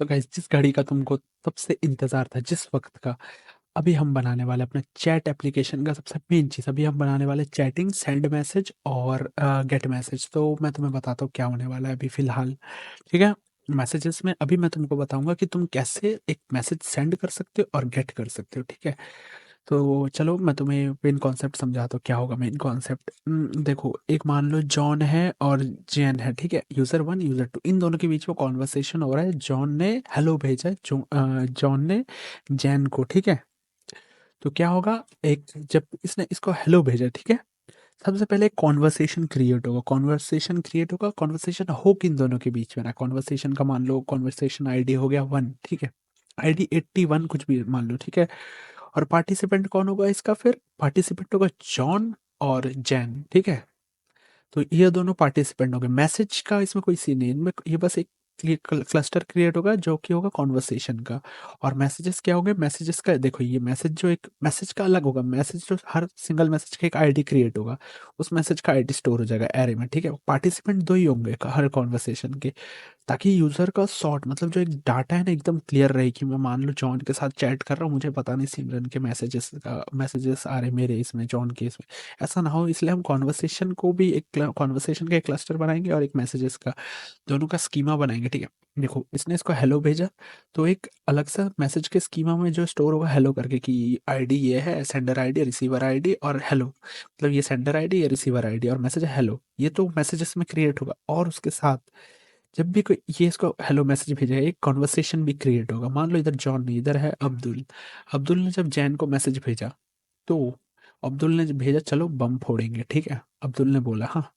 तो गाइस जिस घड़ी का तुमको सबसे इंतजार था, जिस वक्त का, अभी हम बनाने वाले अपने चैट एप्लीकेशन का सबसे मेन चीज। अभी हम बनाने वाले चैटिंग, सेंड मैसेज और गेट मैसेज। तो मैं तुम्हें बताता हूँ क्या होने वाला है अभी फिलहाल। ठीक है। मैसेजेस में अभी मैं तुमको बताऊंगा कि तुम कैसे एक मैसेज सेंड कर सकते हो और गेट कर सकते हो। ठीक है। तो चलो मैं तुम्हें मेन कॉन्सेप्ट समझाता हूँ क्या होगा मेन कॉन्सेप्ट। देखो, एक मान लो जॉन है और जेन है। ठीक है। यूजर वन, यूजर टू, इन दोनों के बीच में कॉन्वर्सेशन हो रहा है। जॉन ने हेलो भेजा है, जॉन ने जैन को। ठीक है। तो क्या होगा, एक जब इसने इसको हेलो भेजा, ठीक है, सबसे पहले कॉन्वर्सेशन क्रिएट होगा। कॉन्वर्सेशन हो किन दोनों के बीच में ना। कॉन्वर्सेशन का मान लो कॉन्वर्सेशन आईडी हो गया 1। ठीक है। आईडी 81 कुछ भी मान लो। ठीक है। और पार्टिसिपेंट कौन होगा इसका, फिर पार्टिसिपेंट होगा जॉन और जैन। ठीक है। तो ये दोनों पार्टिसिपेंट हो गए। मैसेज का इसमें कोई सीन नहीं है, इनमें ये बस एक क्लस्टर क्रिएट होगा जो कि होगा कॉन्वर्सेशन का। और मैसेजेस क्या होंगे, मैसेजेस का देखो, ये मैसेज जो एक मैसेज का अलग होगा। मैसेज जो हर सिंगल मैसेज का एक आईडी क्रिएट होगा, उस मैसेज का आईडी स्टोर हो जाएगा एरे में। ठीक है। पार्टिसिपेंट दो ही होंगे हर कॉन्वर्सेशन के, ताकि यूजर का शॉर्ट मतलब जो एक डाटा है ना एकदम क्लियर रहे कि मैं मान लो जॉन के साथ चैट कर रहा हूँ, मुझे पता नहीं सिमरन के मैसेजेस आ रहे मेरे इसमें, जॉन के इसमें। ऐसा ना हो, इसलिए हम कॉन्वर्सेशन को भी एक कॉन्वर्सेशन का एक क्लस्टर बनाएंगे और एक मैसेजेस का, दोनों का स्कीमा बनाएंगे। ठीक है। देखो, इसने इसको हेलो भेजा, तो एक अलग सा मैसेज के स्कीमा में जो स्टोर होगा हेलो करके कि आईडी ये है, सेंडर आईडी, रिसीवर आईडी और हेलो, मतलब ये सेंडर आईडी, ये रिसीवर आईडी और मैसेज हेलो, ये तो मैसेजेस में क्रिएट होगा। और उसके साथ जब भी कोई ये इसको हेलो मैसेज भेजेगा, एक कॉन्वर्सेशन भी क्रिएट होगा। मान लो इधर जॉन नहीं, इधर है अब्दुल। अब्दुल ने जब जैन को मैसेज भेजा, तो अब्दुल ने भेजा चलो बम फोड़ेंगे। ठीक है। अब्दुल ने बोला हाँ।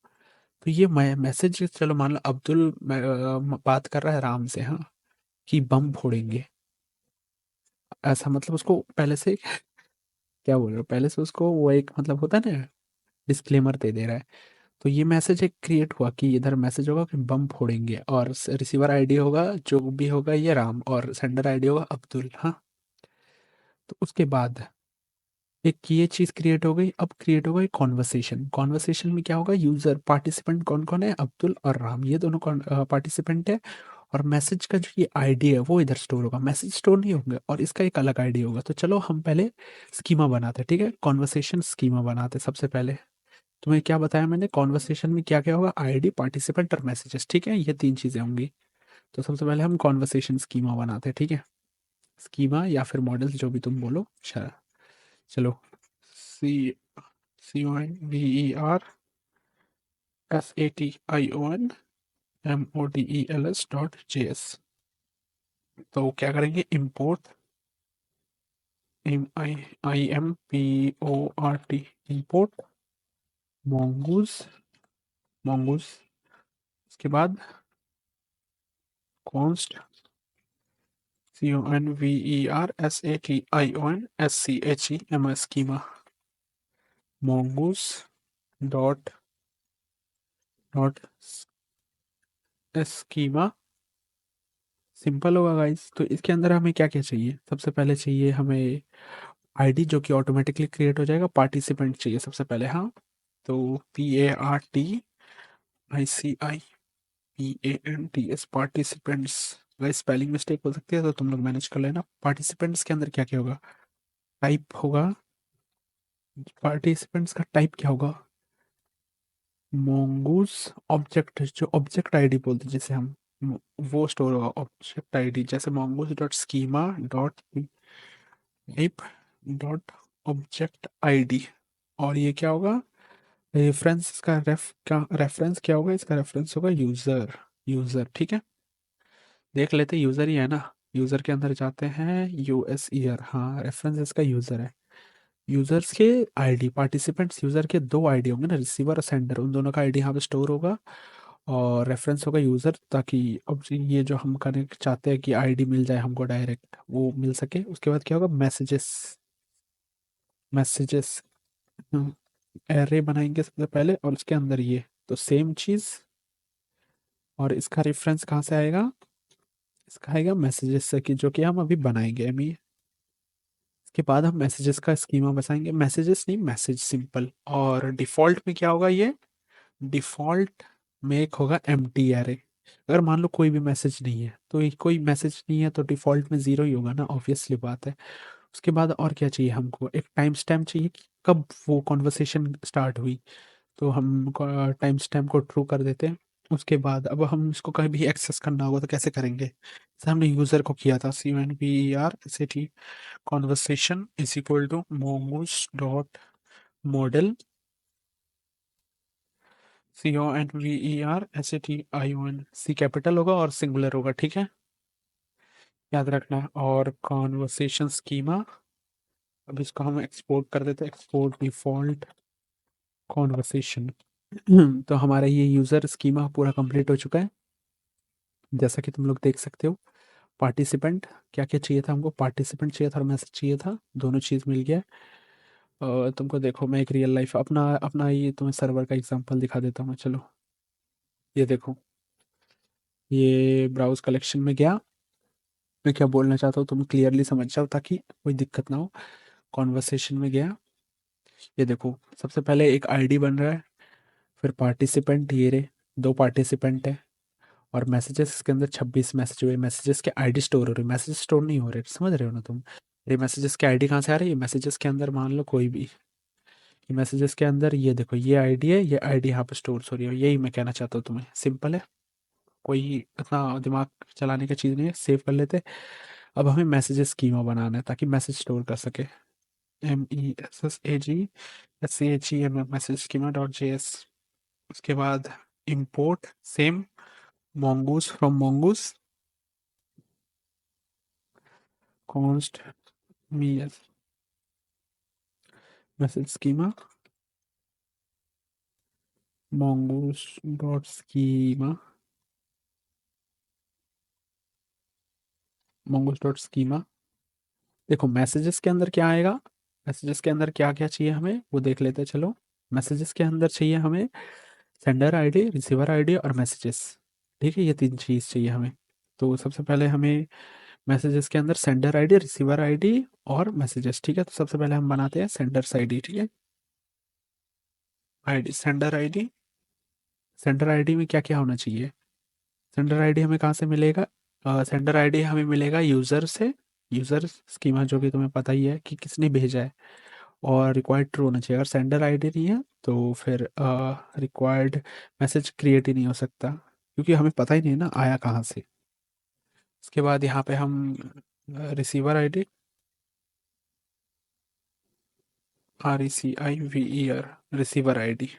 तो ये मैसेज, चलो मान लो अब्दुल बात कर रहा है राम से, हाँ, कि बम फोड़ेंगे। ऐसा मतलब उसको पहले से क्या बोल रहे हो, पहले से उसको वो एक मतलब होता है ना, डिस्क्लेमर दे दे रहा है। तो ये मैसेज एक क्रिएट हुआ कि इधर मैसेज होगा कि बम फोड़ेंगे, और रिसीवर आईडी होगा जो भी होगा ये राम, और सेंडर आईडी होगा अब्दुल। हाँ। तो उसके बाद एक ये चीज क्रिएट हो गई। अब क्रिएट होगा एक कॉन्वर्सेशन। कॉन्वर्सेशन में क्या होगा, यूजर पार्टिसिपेंट कौन कौन है, अब्दुल और राम, ये दोनों पार्टिसिपेंट है। और मैसेज का जो ये आईडी है वो इधर स्टोर होगा, मैसेज स्टोर नहीं होंगे, और इसका एक अलग आईडी होगा। तो चलो हम पहले स्कीमा बनाते हैं। ठीक है। कॉन्वर्सेशन स्कीमा बनाते हैं सबसे पहले। तुम्हें क्या बताया मैंने, कॉन्वर्सेशन में क्या क्या होगा, आईडी, पार्टिसिपेंट और मैसेजेस। ठीक है। ये तीन चीजें होंगी। तो सबसे पहले हम कॉन्वर्सेशन स्कीमा बनाते हैं। ठीक है। स्कीमा या फिर मॉडल्स जो भी तुम बोलो। चलो, सी CONVERSATION तो क्या करेंगे, इम्पोर्ट इम्पोर्ट मोंगूज उसके बाद const CONVERSATION schema mongoose dot dot schema. Simple होगा गाइस। तो इसके अंदर हमें क्या क्या चाहिए, सबसे पहले चाहिए हमें आईडी जो कि ऑटोमेटिकली क्रिएट हो जाएगा। पार्टिसिपेंट चाहिए सबसे पहले, हाँ। तो PARTICIPANTS participants. Guys spelling mistake हो सकती है तो तुम लोग मैनेज कर लेना। पार्टिसिपेंट्स के अंदर क्या क्या होगा, टाइप होगा। पार्टिसिपेंट्स का टाइप क्या होगा, मोंगूस ऑब्जेक्ट, जो ऑब्जेक्ट आईडी बोलते हैं जैसे हम, वो स्टोर होगा ऑब्जेक्ट आईडी, जैसे मोंगूस dot schema dot type dot object ID. और ये क्या होगा, रेफरेंस का रेफरेंस क्या होगा, इसका रेफरेंस होगा यूजर। यूजर। ठीक है। देख लेते यूजर ही है ना। यूजर के अंदर जाते हैं, यूएस ईयर, हाँ, रेफरेंस इसका यूजर है। यूजर्स के आईडी, पार्टिसिपेंट्स यूजर के दो आईडी होंगे ना, रिसीवर और सेंडर, उन दोनों का आईडी यहाँ पे स्टोर होगा। और रेफरेंस होगा यूजर, ताकि अब ये जो हम करने चाहते हैं कि आईडी मिल जाए हमको डायरेक्ट, वो मिल सके। उसके बाद क्या होगा, मैसेजेस। मैसेजेस एरे बनाएंगे सबसे पहले, और उसके अंदर ये तो सेम चीज। और इसका रेफरेंस कहाँ से आएगा, इसका आएगा मैसेजेस से, कि जो कि हम अभी बनाएंगे एम। इसके बाद हम मैसेजेस का स्कीमा बसाएंगे। मैसेजेस नहीं, मैसेज सिंपल। और डिफॉल्ट में क्या होगा, ये डिफॉल्ट में एक होगा एम्प्टी एरे। अगर मान लो कोई भी मैसेज नहीं है, तो ये कोई मैसेज नहीं है तो डिफ़ॉल्ट में 0 ही होगा ना, ऑब्वियसली बात है। उसके बाद और क्या चाहिए हमको, एक टाइम स्टैम्प चाहिए कि कब वो कन्वर्सेशन स्टार्ट हुई। तो हम टाइम स्टैम्प को ट्रू कर देते हैं। उसके बाद अब हम इसको कहीं भी एक्सेस करना होगा तो कैसे करेंगे, जैसे हमने यूज़र को किया था, CONVER conversation is equal to mongoose dot model, CONVERSATION, C capital होगा और सिंगुलर होगा, ठीक है, याद रखना है। और कॉन्वर्सेशन स्कीमा, अब इसको हम एक्सपोर्ट कर देते हैं, एक्सपोर्ट डिफॉल्ट कॉन्वर्सेशन। तो हमारा ये यूज़र स्कीमा पूरा कंप्लीट हो चुका है, जैसा कि तुम लोग देख सकते हो। पार्टिसिपेंट, क्या क्या चाहिए था हमको, पार्टिसिपेंट चाहिए था और मैसेज चाहिए था, दोनों चीज़ मिल गया। तुमको देखो, मैं एक रियल लाइफ अपना अपना ये तुम्हें सर्वर का एग्जांपल दिखा देता हूँ मैं, चलो। ये देखो, ये ब्राउज कलेक्शन में गया, मैं क्या बोलना चाहता हूँ तुम क्लियरली समझ जाओ ताकि कोई दिक्कत ना हो। कॉन्वर्सेशन में गया, ये देखो सबसे पहले एक आईडी बन रहा है, फिर पार्टिसिपेंट ये रहे, दो पार्टिसिपेंट है, और मैसेजेस इसके अंदर 26 मैसेज हुए, मैसेजेस के आईडी स्टोर हो रही, मैसेज स्टोर नहीं हो रहे, समझ रहे हो ना तुम। ये मैसेजेस के आईडी कहाँ से आ रही है, मैसेजेस के अंदर मान लो कोई भी, ये मैसेजेस के अंदर ये देखो ये आईडी है, ये आईडी यहाँ पे स्टोर हो रही है, यही मैं कहना चाहता हूँ तुम्हें, सिंपल है, कोई इतना दिमाग चलाने की चीज़ नहीं है, सेव कर लेते। अब हमें मैसेजेस स्कीमा बनाना है ताकि मैसेज स्टोर कर सके, MESSAGSCHEMA message schema dot JS। उसके बाद import same mongoose from mongoose const ms message schema mongoose dot schema, mongoose dot schema. देखो मैसेजेस के अंदर क्या आएगा, मैसेजेस के अंदर क्या क्या चाहिए हमें वो देख लेते हैं, चलो। मैसेजेस के अंदर चाहिए हमें सेंडर आईडी, रिसीवर आईडी और मैसेजेस, ठीक है, ये तीन चीज़ चाहिए हमें। तो सबसे पहले हमें मैसेजेस के अंदर सेंडर आईडी, रिसीवर आईडी और मैसेजेस, ठीक है। तो सबसे पहले हम बनाते हैं सेंडर्स आईडी, ठीक है, ID sender ID. Sender ID में क्या क्या होना चाहिए, सेंडर आईडी हमें कहाँ से मिलेगा, सेंडर आईडी हमें मिलेगा यूज़र से, यूज़र स्कीमा जो कि तुम्हें पता ही है कि किसने भेजा है, और रिक्वायर्ड ट्रू होना चाहिए। अगर सेंडर आईडी नहीं है तो फिर रिक्वायर्ड मैसेज क्रिएट ही नहीं हो सकता, क्योंकि हमें पता ही नहीं ना आया कहाँ से। उसके बाद यहाँ पे हम receiver ID, RECIVER, receiver ID,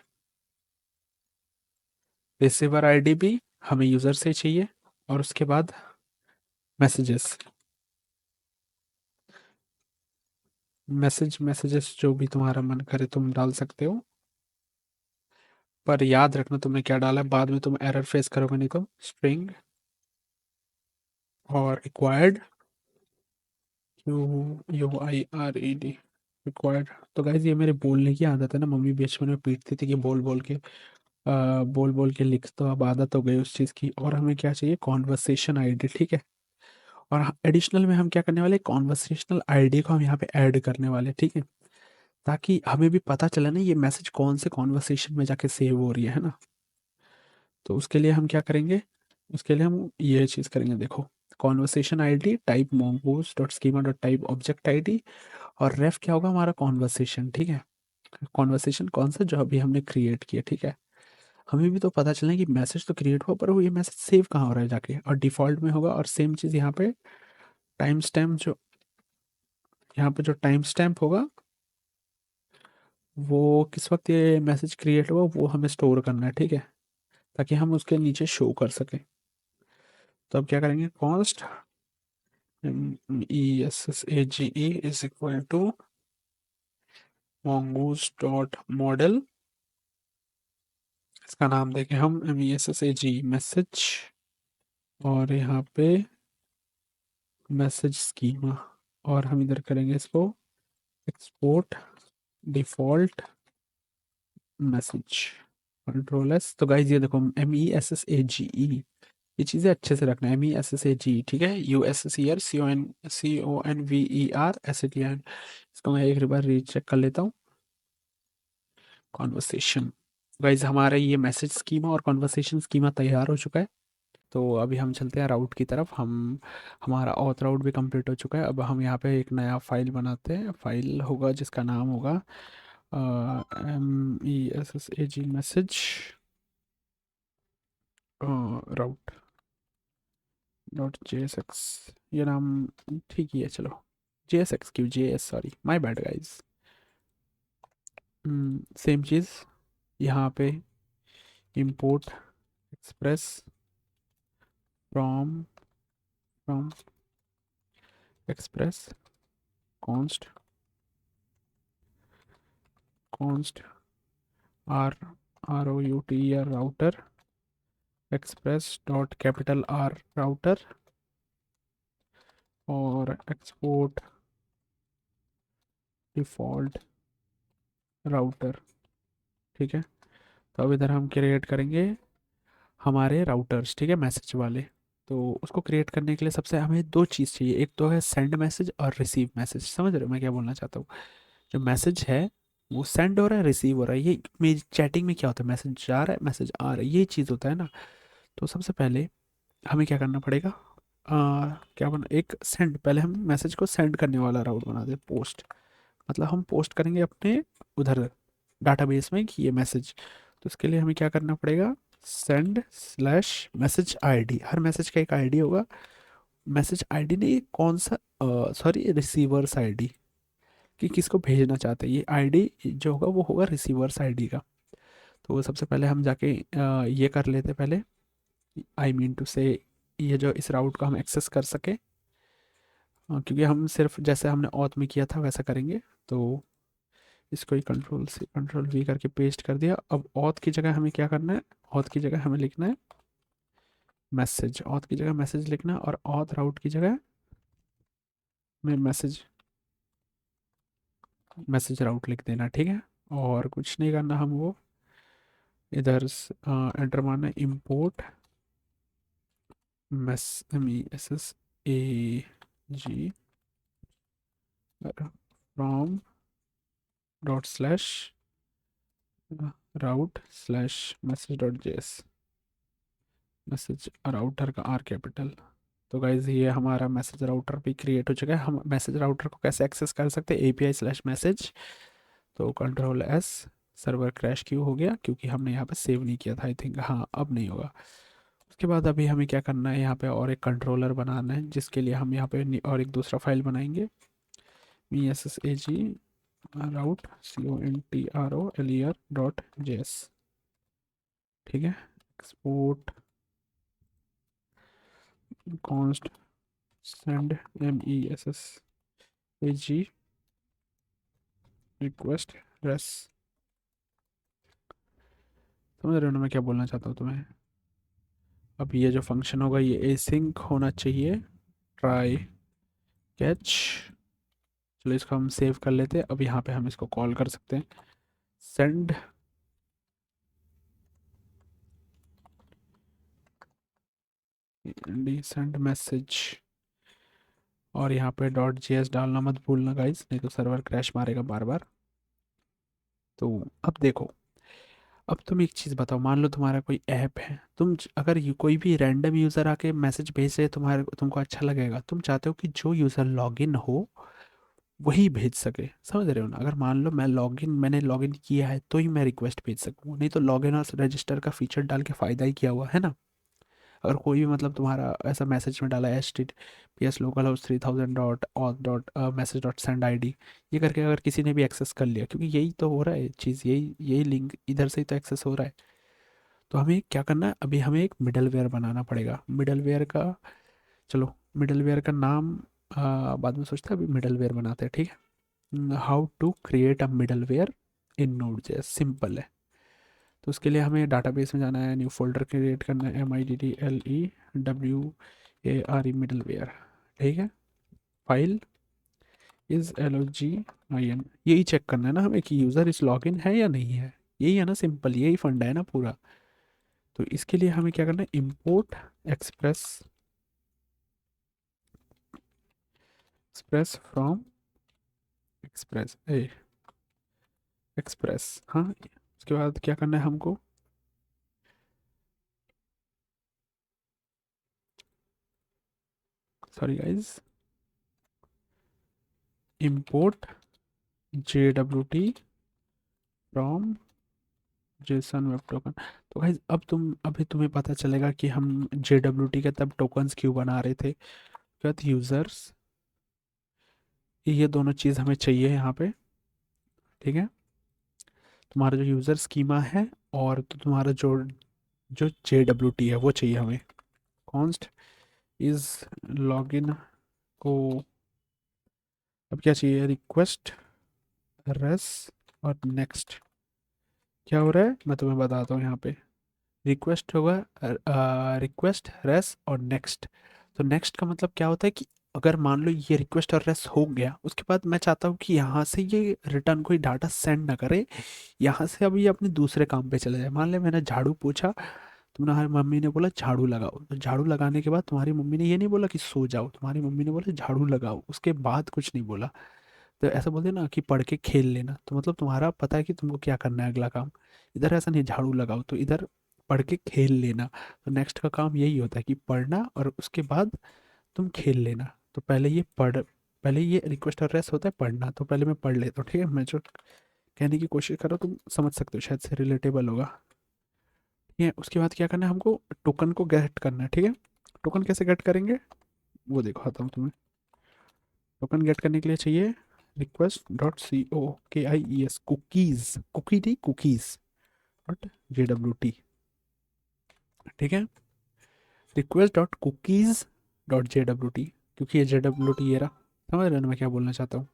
receiver ID भी हमें यूज़र से चाहिए। और उसके बाद मैसेजेस, मैसेजेस जो भी तुम्हारा मन करे तुम डाल सकते हो, पर याद रखना तुमने क्या डाला है, बाद में तुम एरर फेस करोगे नहीं तो। स्ट्रिंग और रिक्वायर्ड, QUIRED, रिक्वायर्ड। तो गाइज ये मेरे बोलने की आदत है ना, मम्मी बचपन में पीटती थी कि बोल बोल के लिख, तो अब आदत हो गई उस चीज़ की। और हमें क्या चाहिए, कॉन्वर्सेशन आईडी, ठीक है। और एडिशनल में हम क्या करने वाले, कॉन्वर्सेशनल आईडी को हम यहाँ पे ऐड करने वाले, ठीक है, ताकि हमें भी पता चले ना ये मैसेज कौन से कॉन्वर्सेशन में जाके सेव हो रही है ना। तो उसके लिए हम क्या करेंगे, उसके लिए हम ये चीज़ करेंगे, देखो, conversation ID type mongoose dot schema dot type object ID, और रेफ क्या होगा हमारा, कॉन्वर्सेशन, ठीक है। कॉन्वर्सेशन कौन सा, जो अभी हमने क्रिएट किया, ठीक है। हमें भी तो पता चले कि मैसेज तो क्रिएट हुआ, पर वो ये मैसेज सेव कहाँ हो रहा है जाके, और डिफॉल्ट में होगा। और सेम चीज़ यहाँ पे टाइम स्टैम्प, जो यहाँ पे जो टाइम स्टैम्प होगा वो किस वक्त ये मैसेज क्रिएट हुआ वो हमें स्टोर करना है, ठीक है, ताकि हम उसके नीचे शो कर सकें। तो अब क्या करेंगे, const MESSAGE is equal to mongoose dot model, इसका नाम देंगे हम MESSAGE मैसेज, और यहाँ पे मैसेज स्कीमा, और हम इधर करेंगे इसको export default message, control S। तो गाइज ये देखो MESSAGE, ये चीज़ें अच्छे से रखना है, MESSAGE, ठीक है, USSER CONVER इसको मैं एक बार रीचेक कर लेता हूँ। कॉन्वर्सेशन, गाइज हमारा ये मैसेज स्कीमा और कॉन्वर्सेशन स्कीमा तैयार हो चुका है। तो अभी हम चलते हैं राउट की तरफ। हम हमारा ऑथ राउट भी कंप्लीट हो चुका है। अब हम यहाँ पे एक नया फाइल बनाते हैं। फाइल होगा जिसका नाम होगा MESSAG मैसेज राउट डॉट JSX। ये नाम ठीक ही है, चलो JSX क्यों, JS, sorry my bad guys. Same चीज़ यहाँ पे import express from from express const const R ROUT या router express dot capital R router और एक्सपोर्ट डिफ़ॉल्ट राउटर। ठीक है, तो अब इधर हम क्रिएट करेंगे हमारे राउटर्स, ठीक है, मैसेज वाले। तो उसको क्रिएट करने के लिए सबसे हमें दो चीज़ चाहिए, एक तो है सेंड मैसेज और रिसीव मैसेज। समझ रहे हो मैं क्या बोलना चाहता हूँ? जो मैसेज है वो सेंड हो रहा है, रिसीव हो रहा है। ये मेरी चैटिंग में क्या होता है, मैसेज जा रहा है, मैसेज आ रहा है, ये चीज़ होता है ना। तो सबसे पहले हमें क्या करना पड़ेगा, क्या बना, एक सेंड, पहले हम मैसेज को सेंड करने वाला राउट बना दे, पोस्ट। मतलब हम पोस्ट करेंगे अपने उधर डाटाबेस में कि ये मैसेज। तो इसके लिए हमें क्या करना पड़ेगा, सेंड स्लैश मैसेज आईडी। हर मैसेज का एक आईडी होगा। मैसेज आईडी नहीं, कौन सा, सॉरी, रिसीवर्स आईडी, कि किसको भेजना चाहते हैं। ये आईडी जो होगा वो होगा रिसीवर्स आईडी का। तो सबसे पहले हम जाके ये कर लेते पहले, आई मीन टू से, ये जो इस राउट का हम एक्सेस कर सके। क्योंकि हम सिर्फ जैसे हमने ऑथ में किया था वैसा करेंगे। तो इसको ही कंट्रोल V करके पेस्ट कर दिया। अब ऑथ की जगह हमें क्या करना है, ऑथ की जगह हमें लिखना है मैसेज, ऑथ की जगह मैसेज लिखना है, और ऑथ राउट की जगह में मैसेज मैसेज राउट लिख देना, ठीक है। और कुछ नहीं करना, हम वो इधर एंटर मारना, import MESSAG from dot slash route slash message dot JS। Message router का R कैपिटल। तो गाइज ये हमारा मैसेज राउटर भी क्रिएट हो चुका है। हम मैसेज राउटर को कैसे एक्सेस कर सकते हैं, API/मैसेज। तो कंट्रोल S, सर्वर क्रैश क्यों हो गया, क्योंकि हमने यहाँ पे सेव नहीं किया था, आई थिंक। हाँ, अब नहीं होगा। उसके बाद अभी हमें क्या करना है, यहाँ पे और एक कंट्रोलर बनाना है, जिसके लिए हम यहाँ पे और एक दूसरा फाइल बनाएंगे, MESSAG राउट CONTROLER.js। ठीक है, export const send MESSAG request raise. समझ रहे हो ना मैं क्या बोलना चाहता हूँ तुम्हें? अब ये जो फंक्शन होगा ये एसिंक होना चाहिए, ट्राई कैच। चलो इसको हम सेव कर लेते हैं। अब यहाँ पे हम इसको कॉल कर सकते हैं, सेंड सेंड मैसेज। और यहाँ पे .js डालना मत भूलना गाइस, नहीं तो सर्वर क्रैश मारेगा बार बार। तो अब देखो, अब तुम एक चीज़ बताओ, मान लो तुम्हारा कोई ऐप है, अगर कोई भी रैंडम यूज़र आके मैसेज भेजे तुम्हारे, तुमको अच्छा लगेगा? तुम चाहते हो कि जो यूज़र लॉगिन हो वही भेज सके। समझ रहे हो ना? अगर मान लो मैंने लॉगिन किया है तो ही मैं रिक्वेस्ट भेज सकूँ, नहीं तो लॉगिन और रजिस्टर का फीचर डाल के फ़ायदा ही किया हुआ है ना। अगर कोई भी मतलब तुम्हारा ऐसा मैसेज में डाला HTTPS local house 3000 dot auth dot message dot send ID, ये करके अगर किसी ने भी एक्सेस कर लिया, क्योंकि यही तो हो रहा है चीज़, यही यही लिंक इधर से ही तो एक्सेस हो रहा है। तो हमें क्या करना है, अभी हमें एक मिडलवेयर बनाना पड़ेगा। मिडलवेयर का, चलो मिडलवेयर का नाम बाद में सोचते हैं, अभी मिडलवेयर बनाते हैं, ठीक है। How to create a middleware in Node.js, simple है। तो उसके लिए हमें डाटाबेस में जाना है, न्यू फोल्डर क्रिएट करना है, MIDDLEWARE मिडलवेयर, ठीक है। फाइल इज LOGIN, यही चेक करना है ना हमें कि यूज़र इस लॉगिन है या नहीं है। यही है ना, सिंपल, यही फंडा है ना पूरा। तो इसके लिए हमें क्या करना है, import express express from express express, हाँ। उसके बाद क्या करना है हमको, sorry guys, import JWT from JSON web token. तो गाइज अब अभी तुम्हें पता चलेगा कि हम JWT के तब टोकन्स क्यों बना रहे थे। विद यूजर्स, ये दोनों चीज़ हमें चाहिए यहाँ पे, ठीक है। तुम्हारा जो यूज़र स्कीमा है और तो तुम्हारा जो जो JWT है वो चाहिए हमें। कॉन्स्ट इज लॉगिन को अब क्या चाहिए, रिक्वेस्ट रेस और नेक्स्ट। क्या हो रहा है मैं तुम्हें बताता हूँ यहाँ पे। रिक्वेस्ट होगा, रिक्वेस्ट रेस और नेक्स्ट। तो नेक्स्ट का मतलब क्या होता है कि अगर मान लो ये रिक्वेस्ट और रेस हो गया, उसके बाद मैं चाहता हूँ कि यहाँ से ये रिटर्न कोई डाटा सेंड ना करे, यहाँ से अभी ये अपने दूसरे काम पे चले जाए। मान ले मैंने झाड़ू पोछा, तुम्हारी मम्मी ने बोला झाड़ू लगाओ, तो झाड़ू लगाने के बाद तुम्हारी मम्मी ने ये नहीं बोला कि सो जाओ, तुम्हारी मम्मी ने बोला झाड़ू लगाओ, उसके बाद कुछ नहीं बोला। तो ऐसा बोलते हैं ना कि पढ़ के खेल लेना, तो मतलब तुम्हारा पता है कि तुमको क्या करना है अगला काम। इधर ऐसा नहीं झाड़ू लगाओ, तो इधर पढ़ के खेल लेना। तो नेक्स्ट का काम यही होता है कि पढ़ना और उसके बाद तुम खेल लेना। तो पहले ये रिक्वेस्ट और रेस्ट होता है पढ़ना, तो पहले मैं पढ़ लेता हूँ, ठीक है। मैं जो कहने की कोशिश कर रहा हूँ तुम समझ सकते हो, शायद से रिलेटेबल होगा। ठीक है, उसके बाद क्या करना है हमको, टोकन को गेट करना है, ठीक है। टोकन कैसे गेट करेंगे वो दिखाता हूँ तुम्हें। टोकन गेट करने के लिए चाहिए रिक्वेस्ट डॉट सी ओ के आई ई एस, कुकीज, कुकी नहीं कुकीज डॉट JWT, ठीक है। Request dot cookies dot JWT, क्योंकि ये JWT ये रहा। समझ रहे हो ना मैं क्या बोलना चाहता हूँ।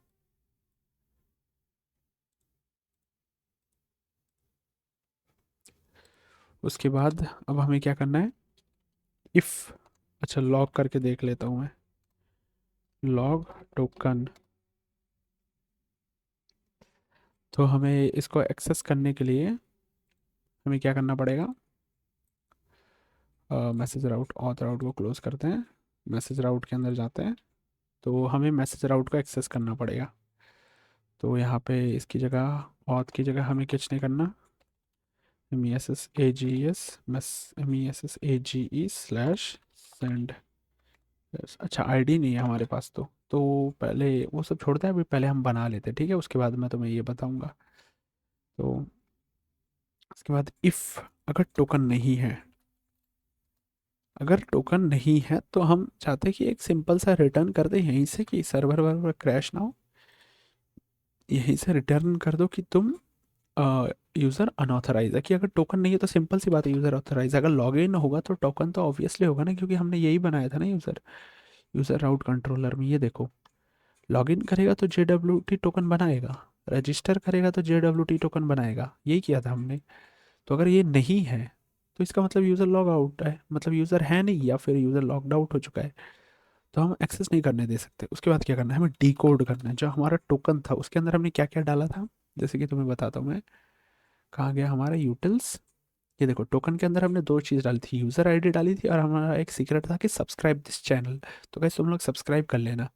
उसके बाद अब हमें क्या करना है, इफ़, अच्छा लॉग करके देख लेता हूँ मैं, लॉग टोकन। तो हमें इसको एक्सेस करने के लिए हमें क्या करना पड़ेगा, मैसेज राउट, ऑथ राउट को क्लोज करते हैं, मैसेज राउट के अंदर जाते हैं। तो हमें मैसेज राउट को एक्सेस करना पड़ेगा। तो यहाँ पे इसकी जगह, ऑथ की जगह हमें कुछ नहीं करना, MESSAGES अच्छा आईडी नहीं है हमारे पास, तो पहले वो सब छोड़ते हैं, अभी पहले हम बना लेते हैं, ठीक है। उसके बाद मैं तुम्हें ये बताऊंगा। तो उसके बाद इफ़, अगर टोकन नहीं है, अगर टोकन नहीं है तो हम चाहते हैं कि एक सिंपल सा रिटर्न कर दे यहीं से, कि सर्वर वर्वर क्रैश ना हो। यहीं से रिटर्न कर दो कि तुम यूज़र अनऑथराइज है। कि अगर टोकन नहीं है तो सिंपल सी बात है, यूज़र ऑथराइज। अगर लॉगिन होगा तो टोकन तो ऑब्वियसली होगा ना, क्योंकि हमने यही बनाया था ना यूज़र, यूज़र राउट कंट्रोलर में। ये देखो, लॉगिन करेगा तो JWT टोकन बनाएगा, रजिस्टर करेगा तो JWT टोकन बनाएगा, यही किया था हमने। तो अगर ये नहीं है तो इसका मतलब यूज़र लॉग आउट है, मतलब यूज़र है नहीं, या फिर यूज़र लॉगड आउट हो चुका है, तो हम एक्सेस नहीं करने दे सकते। उसके बाद क्या करना है, हमें डिकोड करना है। जो हमारा टोकन था उसके अंदर हमने क्या क्या डाला था, जैसे कि तुम्हें बताता हूँ मैं। कहाँ गया हमारा यूटिल्स, ये देखो टोकन के अंदर हमने दो चीज़ डाली थी, यूज़र आईडी डाली थी और हमारा एक सीक्रेट था कि सब्सक्राइब दिस चैनल। तो गाइस तुम लोग सब्सक्राइब कर लेना।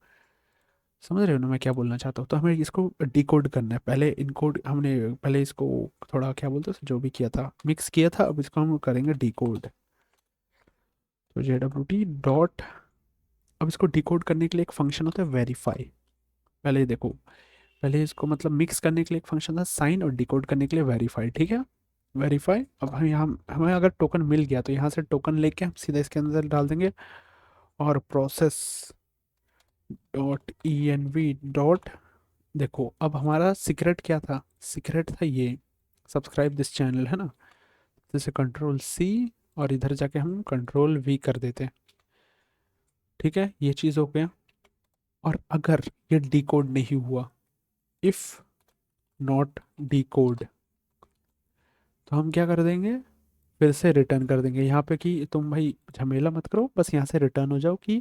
समझ रहे हो ना मैं क्या बोलना चाहता हूँ। तो हमें इसको डिकोड करना है पहले, इनकोड हमने पहले इसको थोड़ा क्या बोलते हैं जो भी किया था, मिक्स किया था, अब इसको हम करेंगे डिकोड। तो JWT डॉट, अब इसको डिकोड करने के लिए एक फंक्शन होता है वेरीफाई। पहले ये देखो, पहले इसको मतलब मिक्स करने के लिए एक फंक्शन था साइन, और डिकोड करने के लिए वेरीफाई, ठीक है। वेरीफाई, अब हम यहाँ हमें अगर टोकन मिल गया तो यहाँ से टोकन लेके हम सीधा इसके अंदर डाल देंगे, और प्रोसेस डॉट ENV डॉट, देखो अब हमारा सीक्रेट क्या था, सीक्रेट था ये सब्सक्राइब दिस चैनल, है ना। जैसे कंट्रोल C, और इधर जाके हम कंट्रोल V कर देते हैं, ठीक है। ये चीज़ हो गया। और अगर ये डिकोड नहीं हुआ, इफ नॉट डिकोड, तो हम क्या कर देंगे, फिर से रिटर्न कर देंगे यहाँ पे कि तुम भाई झमेला मत करो, बस यहाँ से रिटर्न हो जाओ कि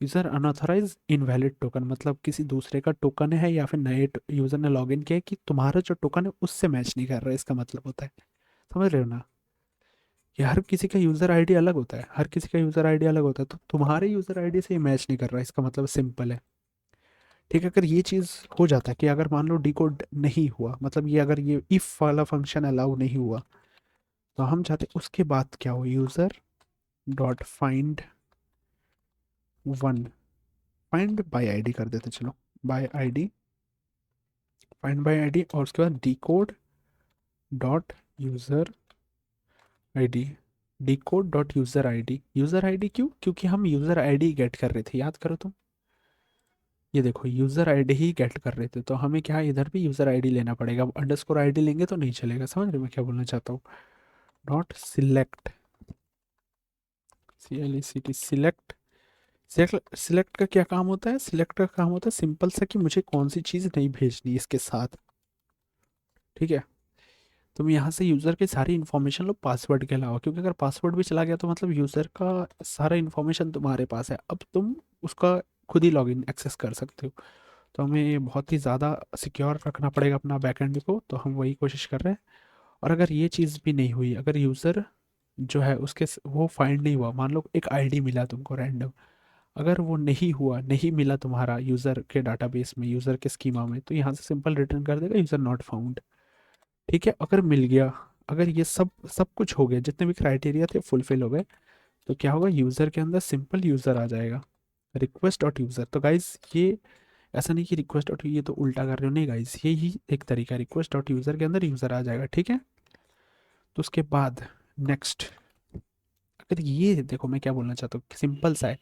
यूज़र अनऑथराइज इनवैलिड टोकन, मतलब किसी दूसरे का टोकन है या फिर नए यूज़र ने लॉगिन किया है, कि तुम्हारा जो टोकन है उससे मैच नहीं कर रहा है, इसका मतलब होता है। समझ रहे हो ना। कि हर किसी का यूज़र आईडी अलग होता है, हर किसी का यूज़र आईडी अलग होता है, तो तुम्हारे यूज़र आईडी से ये मैच नहीं कर रहा है, इसका मतलब सिंपल है। ठीक है, अगर ये चीज़ हो जाता है कि अगर मान लो डिकोड नहीं हुआ, मतलब ये अगर ये इफ वाला फंक्शन अलाउ नहीं हुआ, तो हम चाहते हैं उसके बाद क्या हो, user dot find 1, find by ID कर देते, चलो bye ID, find by ID, और उसके बाद decode dot user ID, decode dot user ID क्यों, क्योंकि हम यूजर आईडी गेट कर रहे थे, याद करो तुम, ये देखो यूजर आईडी ही गेट कर रहे थे, तो हमें क्या इधर भी यूजर आईडी लेना पड़ेगा, अब अंडरस्कोर आईडी लेंगे तो नहीं चलेगा, समझ रहे हो मैं क्या बोलना चाहता हूँ। Dot select, CLECT select, select का क्या काम होता है, सिलेक्ट का काम होता है सिंपल सा कि मुझे कौन सी चीज़ नहीं भेजनी इसके साथ, ठीक है। तुम यहाँ से यूज़र की सारी इन्फॉर्मेशन लो पासवर्ड के अलावा, क्योंकि अगर पासवर्ड भी चला गया तो मतलब यूज़र का सारा इन्फॉर्मेशन तुम्हारे पास है, अब तुम उसका खुद ही लॉगिन एक्सेस कर सकते हो। तो हमें ये बहुत ही ज़्यादा सिक्योर रखना पड़ेगा अपना बैकएंड को, तो हम वही कोशिश कर रहे हैं। और अगर ये चीज़ भी नहीं हुई, अगर यूज़र जो है वो फाइंड नहीं हुआ, मान लो एक आईडी मिला तुमको रैंडम, अगर वो नहीं हुआ, नहीं मिला तुम्हारा यूज़र के डाटाबेस में, यूज़र के स्कीमा में, तो यहाँ से सिंपल रिटर्न कर देगा यूज़र नॉट फाउंड, ठीक है। अगर मिल गया, अगर ये सब सब कुछ हो गया, जितने भी क्राइटेरिया थे फुलफिल हो गए, तो क्या होगा, यूज़र के अंदर सिंपल यूज़र आ जाएगा, रिक्वेस्ट डॉट यूज़र। तो गाइज ये ऐसा नहीं कि रिक्वेस्ट डॉट, ये तो उल्टा कर रहे हो, नहीं गाइज, ये ही एक तरीका, रिक्वेस्ट डॉट यूज़र के अंदर यूज़र आ जाएगा, ठीक है। तो उसके बाद नेक्स्ट, अगर ये देखो मैं क्या बोलना चाहता हूँ, सिंपल सा है,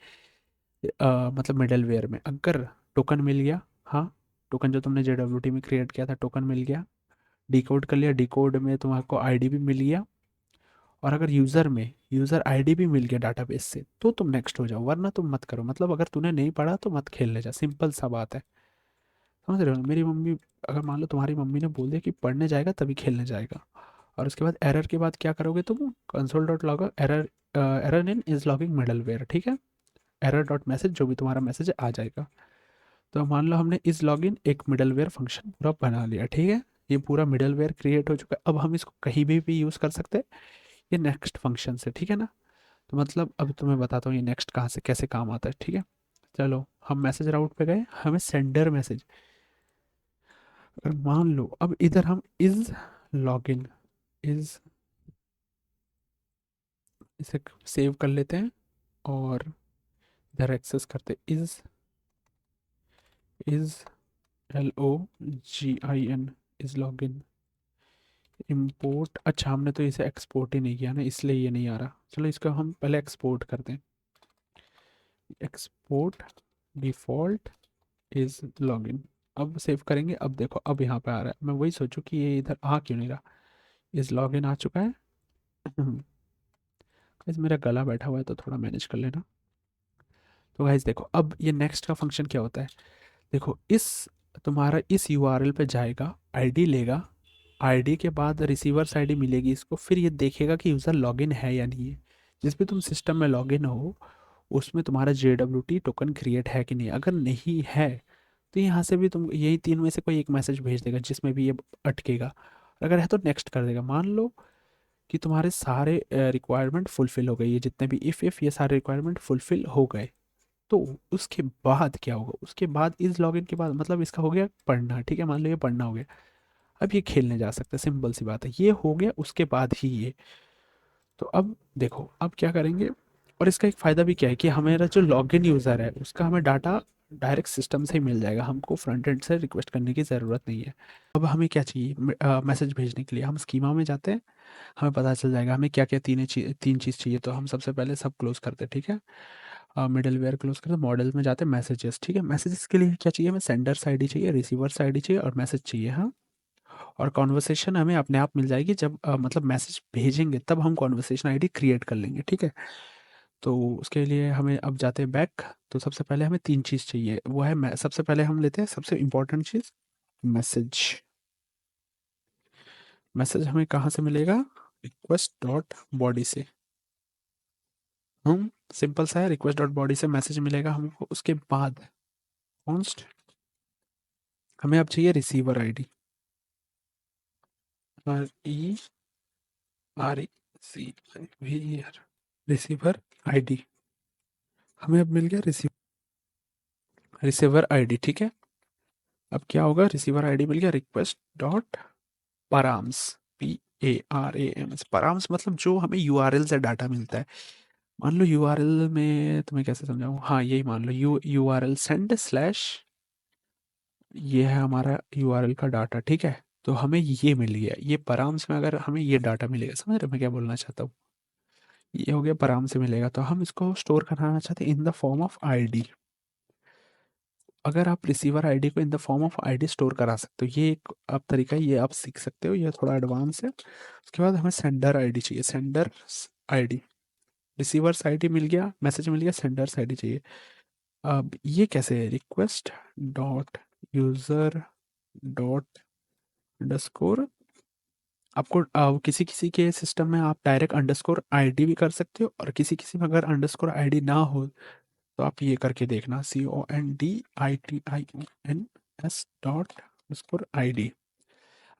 मतलब मिडलवेयर में अगर टोकन मिल गया, हाँ, टोकन जो तुमने JWT में क्रिएट किया था, टोकन मिल गया, डिकोड कर लिया, डिकोड में तुम्हारे आईडी भी मिल गया, और अगर यूज़र में यूज़र आईडी भी मिल गया डाटाबेस से, तो तुम नेक्स्ट हो जाओ, वरना तुम मत करो, मतलब अगर तूने नहीं पढ़ा तो मत खेलने जा, सिंपल सा बात है, समझ रहे हो। मेरी मम्मी, अगर मान लो तुम्हारी मम्मी ने बोल दिया कि पढ़ने जाएगा तभी खेलने जाएगा, और उसके बाद एरर के बाद क्या करोगे तुम, console dot log error, error in is logging middleware, ठीक है, एरर डॉट मैसेज जो भी तुम्हारा मैसेज आ जाएगा। तो मान लो हमने इस लॉगिन एक मिडलवेयर फंक्शन पूरा बना लिया, ठीक है, ये पूरा मिडलवेयर क्रिएट हो चुका है, अब हम इसको कहीं भी यूज़ कर सकते हैं, ये नेक्स्ट फंक्शन से, ठीक है ना। तो मतलब अब तुम्हें बताता हूँ ये नेक्स्ट कहाँ से कैसे काम आता है, ठीक है। चलो हम मैसेज राउट पे गए, हमें सेंडर मैसेज, अगर मान लो अब इधर हम इज लॉगिन, इज, इसे सेव कर लेते हैं, और इधर एक्सेस करते is LOGIN, is login, import, अच्छा हमने तो इसे एक्सपोर्ट ही नहीं किया ना, इसलिए ये नहीं आ रहा, चलो इसको हम पहले एक्सपोर्ट करते हैं, एक्सपोर्ट डिफॉल्ट इज लॉगिन, अब सेव करेंगे, अब देखो अब यहाँ पे आ रहा है, मैं वही सोचूं कि ये इधर आ क्यों नहीं रहा, इज लॉगिन आ चुका है। गाइस मेरा गला बैठा हुआ है तो थोड़ा मैनेज कर लेना। तो गाइस देखो अब ये नेक्स्ट का फंक्शन क्या होता है, देखो इस तुम्हारा इस यूआरएल पे जाएगा, आईडी लेगा, आईडी के बाद रिसीवर्स आईडी मिलेगी इसको, फिर ये देखेगा कि यूज़र लॉगिन है या नहीं है, जिस भी तुम सिस्टम में लॉगिन हो उसमें तुम्हारा JWT टोकन क्रिएट है कि नहीं, अगर नहीं है तो यहाँ से भी तुम यही तीन में से कोई एक मैसेज भेज देगा जिसमें भी ये अटकेगा, अगर है तो नेक्स्ट कर देगा। मान लो कि तुम्हारे सारे रिक्वायरमेंट फुलफिल हो गई, ये जितने भी इफ़ ये सारे रिक्वायरमेंट फुलफिल हो गए, तो उसके बाद क्या होगा, उसके बाद इस लॉगिन के बाद मतलब इसका हो गया पढ़ना, ठीक है, मान लो ये पढ़ना हो गया, अब ये खेलने जा सकता है, सिंपल सी बात है, ये हो गया उसके बाद ही ये। तो अब देखो अब क्या करेंगे, और इसका एक फ़ायदा भी क्या है कि हमारा जो लॉगिन यूज़र है उसका हमें डाटा डायरेक्ट सिस्टम से ही मिल जाएगा, हमको फ्रंट एंड से रिक्वेस्ट करने की ज़रूरत नहीं है। अब हमें क्या चाहिए, मैसेज भेजने के लिए हम स्कीमा में जाते हैं, हमें पता चल जाएगा हमें क्या क्या तीन चीज़ चाहिए, तो हम सबसे पहले सब क्लोज करते हैं, ठीक है, मिडल वेयर क्लोज करते, मॉडल में जाते हैं, मैसेजेस, ठीक है, मैसेजेस के लिए क्या चाहिए, हमें सेंडर्स आईडी चाहिए, रिसीवर्स आईडी चाहिए, और मैसेज चाहिए, हाँ। और कॉन्वर्सेशन हमें अपने आप मिल जाएगी, जब मतलब मैसेज भेजेंगे तब हम कॉन्वर्सेशन आईडी क्रिएट कर लेंगे, ठीक है। तो उसके लिए हमें अब जाते हैं बैक, तो सबसे पहले हमें तीन चीज़ चाहिए, वो है सबसे पहले हम लेते हैं सबसे इंपॉर्टेंट चीज़, मैसेज। मैसेज हमें कहाँ से मिलेगा, रिक्वेस्ट डॉट बॉडी से, हम सिंपल सा है, रिक्वेस्ट डॉट बॉडी से मैसेज मिलेगा हमको, उसके बाद कॉन्स्ट हमें अब चाहिए receiver ID, RECIVER, receiver ID, हमें अब मिल गया रिसीवर आईडी, ठीक है। अब क्या होगा, रिसीवर आईडी मिल गया, रिक्वेस्ट डॉट पाराम्स, PARAMS, पाराम्स मतलब जो हमें यूआरएल से डाटा मिलता है, मान लो यूआरएल में तुम्हें कैसे समझाऊं, हाँ यही मान लो यूआरएल सेंड स्लैश, ये है हमारा यूआरएल का डाटा, ठीक है। तो हमें ये मिल गया, ये पराम्स में अगर हमें ये डाटा मिलेगा, समझ रहे हो मैं क्या बोलना चाहता हूँ। ये हो गया पराम से मिलेगा, तो हम इसको स्टोर कराना चाहते हैं in the form of ID. अगर आप रिसीवर आईडी को in the form of ID store करा सकते हो, ये एक आप तरीका है, ये आप सीख सकते हो, ये थोड़ा एडवांस है। उसके बाद हमें सेंडर आईडी चाहिए, सेंडर आईडी। रिसीवर्स आईडी मिल गया, मैसेज मिल गया, सेंडर्स आईडी चाहिए। अब ये कैसे है, request dot user dot underscore, आपको किसी किसी के सिस्टम में आप डायरेक्ट अंडरस्कोर आईडी भी कर सकते हो, और किसी किसी में अगर अंडरस्कोर आईडी ना हो तो आप ये करके देखना, CONDITIONS डॉट अंडरस्कोर आईडी।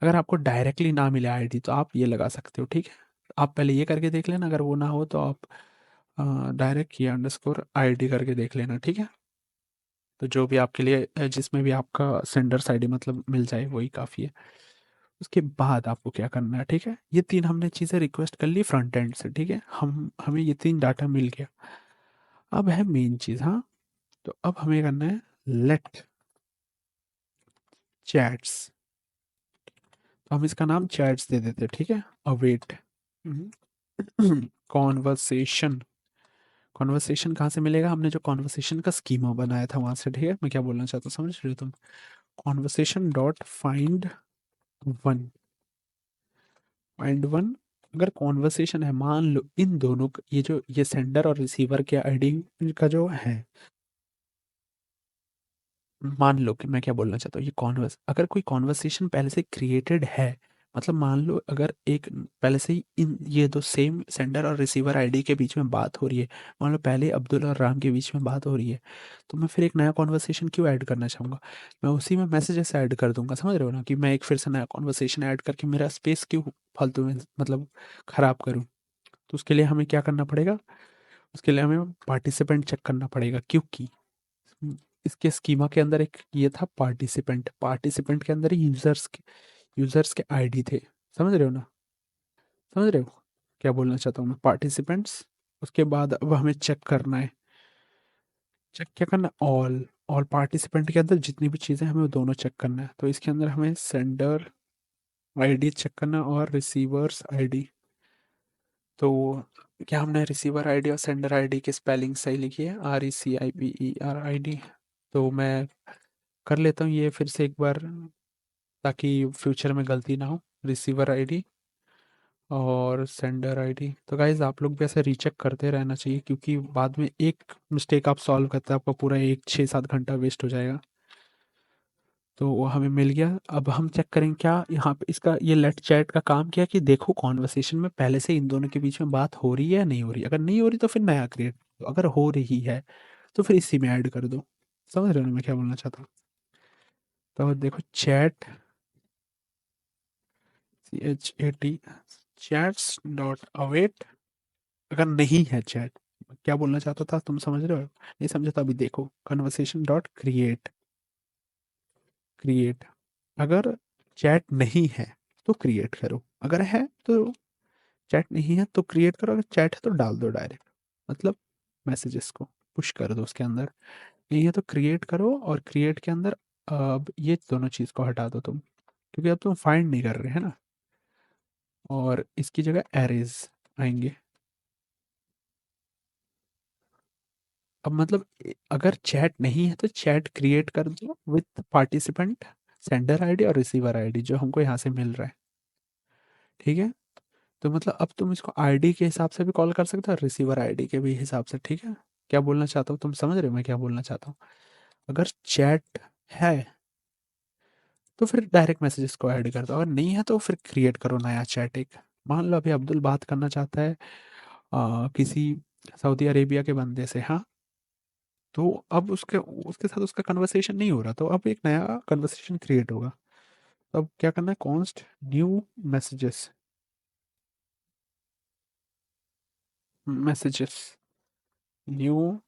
अगर आपको डायरेक्टली ना मिले आईडी तो आप ये लगा सकते हो, ठीक है। आप पहले ये करके देख लेना, अगर वो ना हो तो आप डायरेक्ट ये अंडरस्कोर आईडी करके देख लेना, ठीक है। तो जो भी आपके लिए जिसमें भी आपका सेंडर्स आईडी मतलब मिल जाए वही काफ़ी है। उसके बाद आपको क्या करना है, ठीक है, ये तीन हमने चीज़ें रिक्वेस्ट कर ली फ्रंट एंड से, ठीक है, हमें ये तीन डाटा मिल गया। अब है मेन चीज़, हाँ, तो अब हमें करना है लेट चैट्स, तो हम इसका नाम चैट्स दे देते हैं, ठीक है। अवेट कॉन्वर्सेशन, कॉन्वर्सेशन कहाँ से मिलेगा, हमने जो कॉन्वर्सेशन का स्कीमा बनाया था वहां से, ठीक है। मैं क्या बोलना चाहता हूँ समझ रहे हो तुम, conversation dot find one, find one. अगर कॉन्वर्सेशन है, मान लो इन दोनों ये जो ये सेंडर और रिसीवर के आईडी का जो है, मान लो कि मैं क्या बोलना चाहता हूँ, ये कॉन्वर्स अगर कोई कॉन्वर्सेशन पहले से क्रिएटेड है, मतलब मान लो अगर एक पहले से ही इन ये दो सेम सेंडर और रिसीवर आईडी के बीच में बात हो रही है, मान लो पहले अब्दुल और राम के बीच में बात हो रही है, तो मैं फिर एक नया कॉन्वर्सेशन क्यों ऐड करना चाहूँगा, मैं उसी में मैसेजेस ऐड कर दूंगा, समझ रहे हो ना, कि मैं एक फिर से नया कॉन्वर्सेशन ऐड करके मेरा स्पेस क्यों फालतू में मतलब खराब करूँ। तो उसके लिए हमें क्या करना पड़ेगा, उसके लिए हमें पार्टिसिपेंट चेक करना पड़ेगा, क्योंकि इसके स्कीमा के अंदर एक ये था पार्टिसिपेंट, पार्टिसिपेंट के अंदर ही यूजर्स के आईडी थे, समझ रहे हो ना, समझ रहे हो क्या बोलना चाहता हूँ मैं, पार्टिसिपेंट्स। उसके बाद अब हमें चेक करना है, चेक क्या करना है, ऑल पार्टिसिपेंट के अंदर जितनी भी चीज़ें हमें वो दोनों चेक करना है, तो इसके अंदर हमें सेंडर आईडी चेक करना है और रिसीवर्स आईडी। तो क्या हमने रिसीवर आईडी और सेंडर आईडी की स्पेलिंग सही लिखी है, RECIPER ID, तो मैं कर लेता हूँ ये फिर से एक बार, ताकि फ्यूचर में गलती ना हो। रिसीवर आईडी और सेंडर आईडी, तो गाइज आप लोग भी ऐसे रीचेक करते रहना चाहिए, क्योंकि बाद में एक मिस्टेक आप सॉल्व करते हैं आपका पूरा एक 6-7 घंटा वेस्ट हो जाएगा। तो वो हमें मिल गया, अब हम चेक करेंगे क्या यहाँ पे इसका ये लेट चैट का काम किया कि देखो कॉन्वर्सेशन में पहले से इन दोनों के बीच में बात हो रही है या नहीं हो रही है, अगर नहीं हो रही तो फिर नया क्रिएट, अगर हो रही है तो फिर इसी में ऐड कर दो, समझ रहे हो ना मैं क्या बोलना चाहता हूँ। तो देखो chat, CHAT, chats dot await, अगर नहीं है चैट, क्या बोलना चाहता था तुम समझ रहे हो, नहीं समझे तो अभी देखो, कन्वर्सेशन डॉट क्रिएट, क्रिएट, अगर चैट नहीं है तो क्रिएट करो, अगर है तो चैट नहीं है तो क्रिएट करो, अगर चैट है तो डाल दो डायरेक्ट, मतलब मैसेजेस को पुश कर दो उसके अंदर, नहीं है तो क्रिएट करो, और क्रिएट के अंदर अब ये दोनों चीज़ को हटा दो तुम, क्योंकि अब तुम फाइंड नहीं कर रहे हैं ना, और इसकी जगह एरेज आएंगे। अब मतलब अगर चैट नहीं है तो चैट क्रिएट कर दो विथ पार्टिसिपेंट, सेंडर आईडी और रिसीवर आईडी जो हमको यहाँ से मिल रहा है, ठीक है। तो मतलब अब तुम इसको आईडी के हिसाब से भी कॉल कर सकते हो और रिसीवर आईडी के भी हिसाब से, ठीक है। क्या बोलना चाहता हूँ तुम समझ रहे हो मैं क्या बोलना चाहता हूँ, अगर चैट है तो फिर डायरेक्ट मैसेजेस को ऐड कर दो, अगर नहीं है तो फिर क्रिएट करो नया चैट एक। मान लो अभी अब्दुल बात करना चाहता है किसी सऊदी अरेबिया के बंदे से, हाँ, तो अब उसके उसके साथ उसका कन्वर्सेशन नहीं हो रहा, तो अब एक नया कन्वर्सेशन क्रिएट होगा। तो अब क्या करना है, const new messages, messages new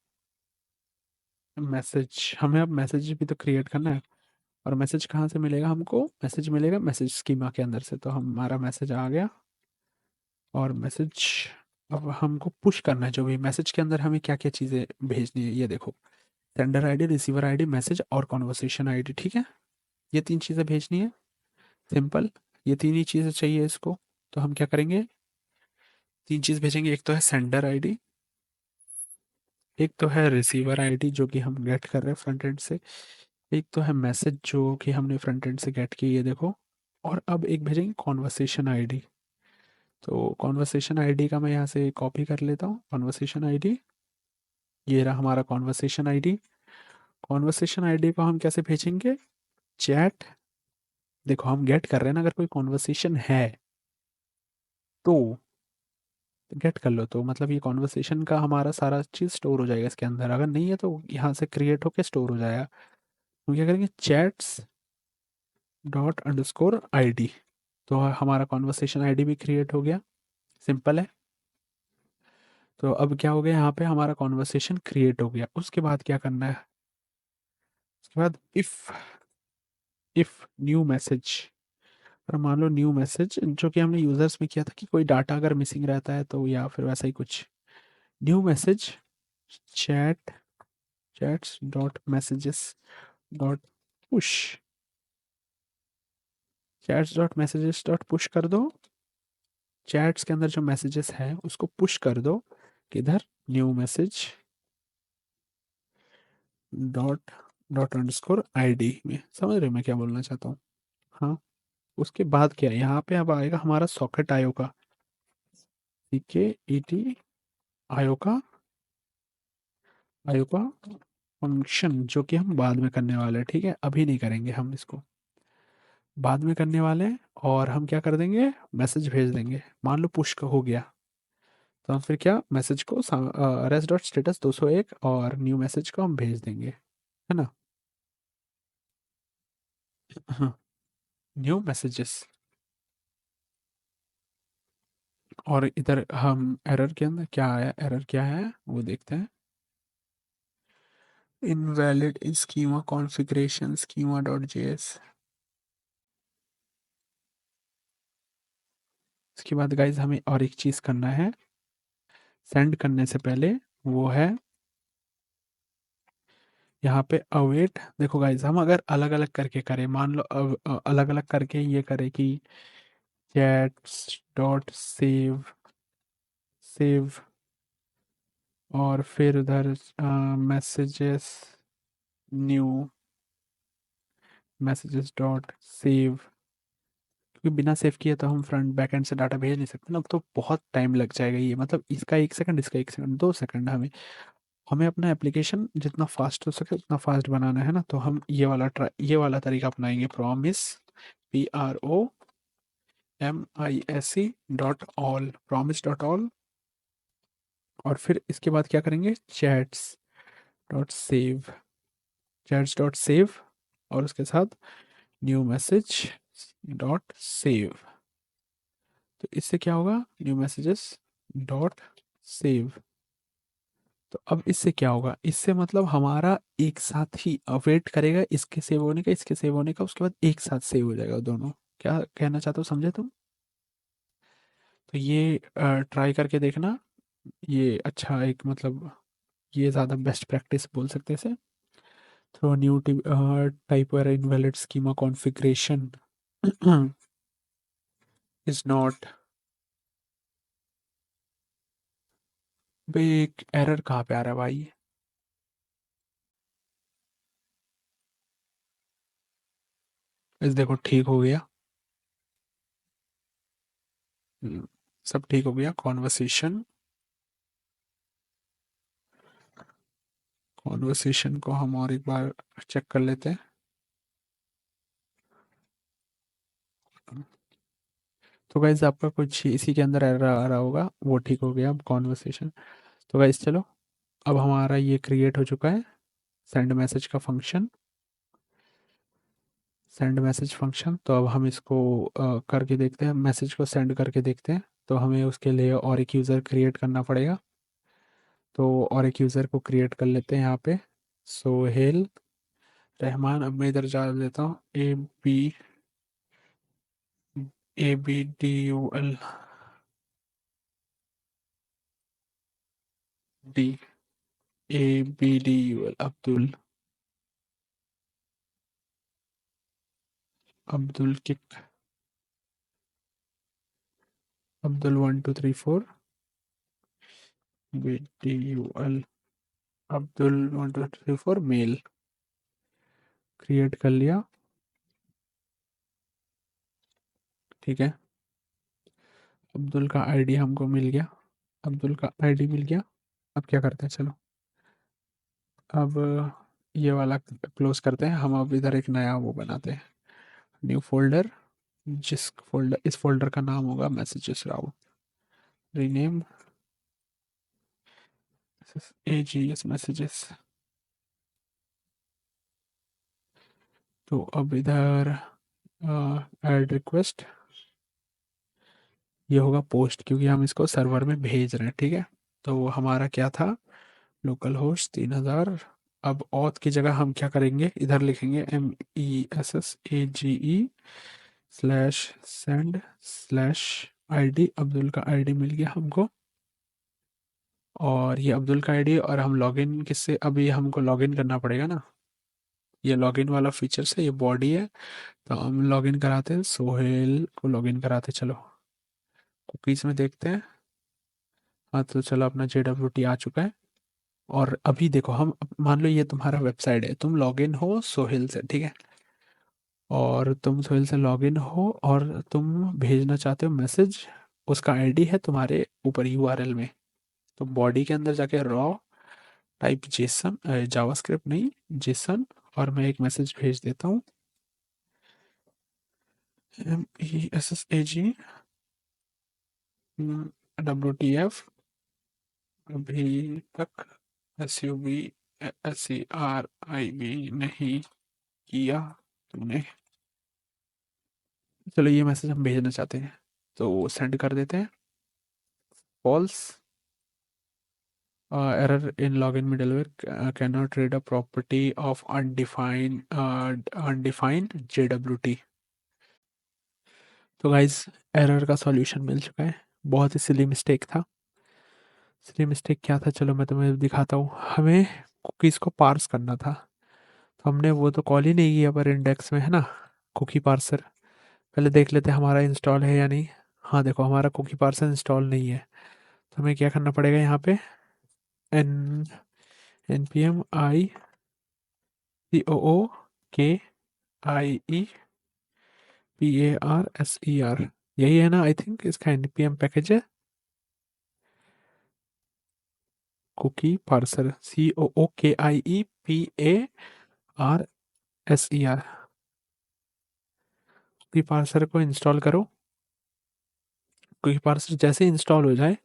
message, हमें अब मैसेज भी तो क्रिएट करना है, और मैसेज कहाँ से मिलेगा हमको, मैसेज मिलेगा मैसेज स्कीमा के अंदर से, तो हमारा मैसेज आ गया, और मैसेज अब हमको पुश करना है जो भी मैसेज के अंदर हमें क्या क्या चीज़ें भेजनी है, ये देखो। Sender ID, receiver ID, message और कॉन्वर्सेशन आईडी, ठीक है। ये तीन चीज़ें भेजनी है, सिंपल। ये तीन ही चीज़ें चाहिए इसको। तो हम क्या करेंगे, तीन चीज़ भेजेंगे। एक तो है सेंडर आईडी, एक तो है रिसीवर आईडी जो कि हम गेट कर रहे हैं फ्रंट एंड से, एक तो है मैसेज जो कि हमने फ्रंट एंड से गेट की, ये देखो। और अब एक भेजेंगे कॉन्वर्सेशन आईडी। तो कॉन्वर्सेशन आईडी का मैं यहाँ से कॉपी कर लेता हूँ, कॉन्वर्सेशन आईडी। ये रहा हमारा कॉन्वर्सेशन आईडी। कॉन्वर्सेशन आईडी को हम कैसे भेजेंगे, चैट। देखो हम गेट कर रहे हैं ना, अगर कोई कॉन्वर्सेशन है तो गेट कर लो, तो मतलब ये कॉन्वर्सेशन का हमारा सारा चीज़ स्टोर हो जाएगा इसके अंदर। अगर नहीं है तो यहाँ से क्रिएट होके स्टोर हो जाएगा। हम क्या करेंगे, चैट्स डॉट अंडरस्कोर आईडी। तो हमारा कॉन्वर्सेशन आईडी भी क्रिएट हो गया, सिंपल है। तो अब क्या हो गया, यहाँ पे हमारा कॉन्वर्सेशन क्रिएट हो गया। उसके बाद क्या करना है, उसके बाद इफ न्यू मैसेज। और मान लो न्यू मैसेज जो कि हमने यूजर्स में किया था कि कोई डाटा अगर मिसिंग रहता है तो, या फिर वैसा ही कुछ। New message chat chats dot messages dot push. Chats dot messages dot push कर दो। चैट्स के अंदर जो मैसेजेस है उसको पुश कर दो, किधर, new message dot dot underscore ID में। समझ रहे हो मैं क्या बोलना चाहता हूँ। हाँ। उसके बाद क्या है, यहाँ पे अब आएगा हमारा सॉकेट आयो का, CKET आयो का, आयो का फंक्शन जो कि हम बाद में करने वाले हैं, ठीक है। अभी नहीं करेंगे हम इसको, बाद में करने वाले हैं। और हम क्या कर देंगे, मैसेज भेज देंगे। मान लो पुश का हो गया, तो हम फिर क्या, मैसेज को रेस्ट डॉट स्टेटस 201 और न्यू मैसेज को हम भेज देंगे, है ना। हाँ, न्यू मैसेजेस। और इधर हम एरर के अंदर क्या आया, एरर क्या है वो देखते हैं। Invalid schema configuration schema dot JS. इसके बाद गाइज हमें और एक चीज़ करना है सेंड करने से पहले, वो है यहाँ पे अवेट। देखो गाइज हम अगर अलग अलग करके करें, मान लो अलग अलग करके ये करें कि चैट्स डॉट सेव सेव, और फिर उधर messages new messages dot save. क्योंकि बिना सेव किए तो हम फ्रंट बैक एंड से डाटा भेज नहीं सकते ना, तो बहुत टाइम लग जाएगा ये। मतलब इसका 1 सेकंड, इसका 1 सेकंड, 2 सेकंड। हमें हमें अपना एप्लीकेशन जितना फास्ट हो सके उतना फास्ट बनाना है ना, तो हम ये वाला तरीका अपनाएंगे, promise, PROMISE.all, promise dot all. और फिर इसके बाद क्या करेंगे, dot save chats dot save, और उसके साथ न्यू मैसेज डॉट सेव। तो इससे क्या होगा, न्यू मैसेजेस डॉट सेव। तो अब इससे क्या होगा, इससे मतलब हमारा एक साथ ही वेट करेगा इसके सेव होने का, इसके सेव होने का, उसके बाद एक साथ सेव हो जाएगा दोनों। क्या कहना चाहते हो, समझे तुम। तो ये ट्राई करके देखना। ये अच्छा एक मतलब, ये ज़्यादा बेस्ट प्रैक्टिस बोल सकते हैं इसे। Throw new type where invalid schema configuration is not. भाई एक एरर कहाँ पे आ रहा है भाई। इस देखो ठीक हो गया। हम्म, सब ठीक हो गया। कॉन्वर्सेशन कॉन्वर्सेशन को हम और एक बार चेक कर लेते हैं। तो गाइज आपका कुछ इसी के अंदर एरर आ रहा होगा, वो ठीक हो गया अब कॉन्वर्सेशन। तो गाइज चलो, अब हमारा ये क्रिएट हो चुका है सेंड मैसेज का फंक्शन, सेंड मैसेज फंक्शन। तो अब हम इसको करके देखते हैं, मैसेज को सेंड करके देखते हैं। तो हमें उसके लिए और एक यूज़र क्रिएट करना पड़ेगा। तो और एक यूज़र को क्रिएट कर लेते हैं यहाँ पे, सोहेल रहमान। अब मैं इधर जा देता हूँ, ABDUL। D A B D U L, Abdul, Abdul kick, Abdul 1234 B D U L, Abdul 1234 mail, create कर लिया। ठीक है, अब्दुल का आईडी हमको मिल गया, अब्दुल का आईडी मिल गया। अब क्या करते हैं, चलो अब ये वाला क्लोज करते हैं। हम अब इधर एक नया वो बनाते हैं, न्यू फोल्डर, जिस फोल्डर, इस फोल्डर का नाम होगा मैसेजेस राउट, रीनेम AGS मैसेजेस। तो अब इधर ऐड रिक्वेस्ट, ये होगा पोस्ट, क्योंकि हम इसको सर्वर में भेज रहे हैं। ठीक है, तो हमारा क्या था, लोकल होस्ट 3000। अब ऑथ की जगह हम क्या करेंगे, इधर लिखेंगे MESSAGE slash send slash ID, Abdul का आईडी मिल गया हमको। और ये अब्दुल का आईडी, और हम लॉगिन किससे, अभी हमको लॉगिन करना पड़ेगा ना, ये लॉगिन वाला फीचर से, ये बॉडी है, तो हम लॉगिन कराते हैं, सोहेल को लॉगिन कराते हैं। चलो कुकीज़ में देखते हैं। हाँ तो चलो, अपना JWT आ चुका है। और अभी देखो, हम मान लो ये तुम्हारा वेबसाइट है, तुम लॉगिन हो सोहेल से, ठीक है, और तुम सोहेल से लॉगिन हो और तुम भेजना चाहते हो मैसेज, उसका आईडी है तुम्हारे ऊपर URL में। तो बॉडी के अंदर जाके रॉ टाइप जेसन, जावास्क्रिप्ट नहीं, जेसन, और मैं एक मैसेज भेज देता हूँ, MESSAG WTF, अभी तक SUBSERIB नहीं किया तुमने। चलो ये मैसेज हम भेजना चाहते हैं, तो सेंड कर देते हैं। False, error in login middleware, can not read a property of undefined JWT। तो गाइज, एरर का सॉल्यूशन मिल चुका है। बहुत ही सिली मिस्टेक था। सिली मिस्टेक क्या था, चलो मैं तुम्हें दिखाता हूँ। हमें कुकीज़ को पार्स करना था, तो हमने वो तो कॉल ही नहीं किया, पर इंडेक्स में है ना कुकी पार्सर। पहले देख लेते हैं हमारा इंस्टॉल है या नहीं। हाँ देखो, हमारा कुकी पार्सर इंस्टॉल नहीं है। तो हमें क्या करना पड़ेगा, यहाँ पे एन npm i COOKIEPARSER, यही है ना, आई थिंक इसका npm पैकेज है, cookie parser, COOKIEPARSER। Cookie parser को इंस्टॉल करो। कुकी पार्सर जैसे इंस्टॉल हो जाए,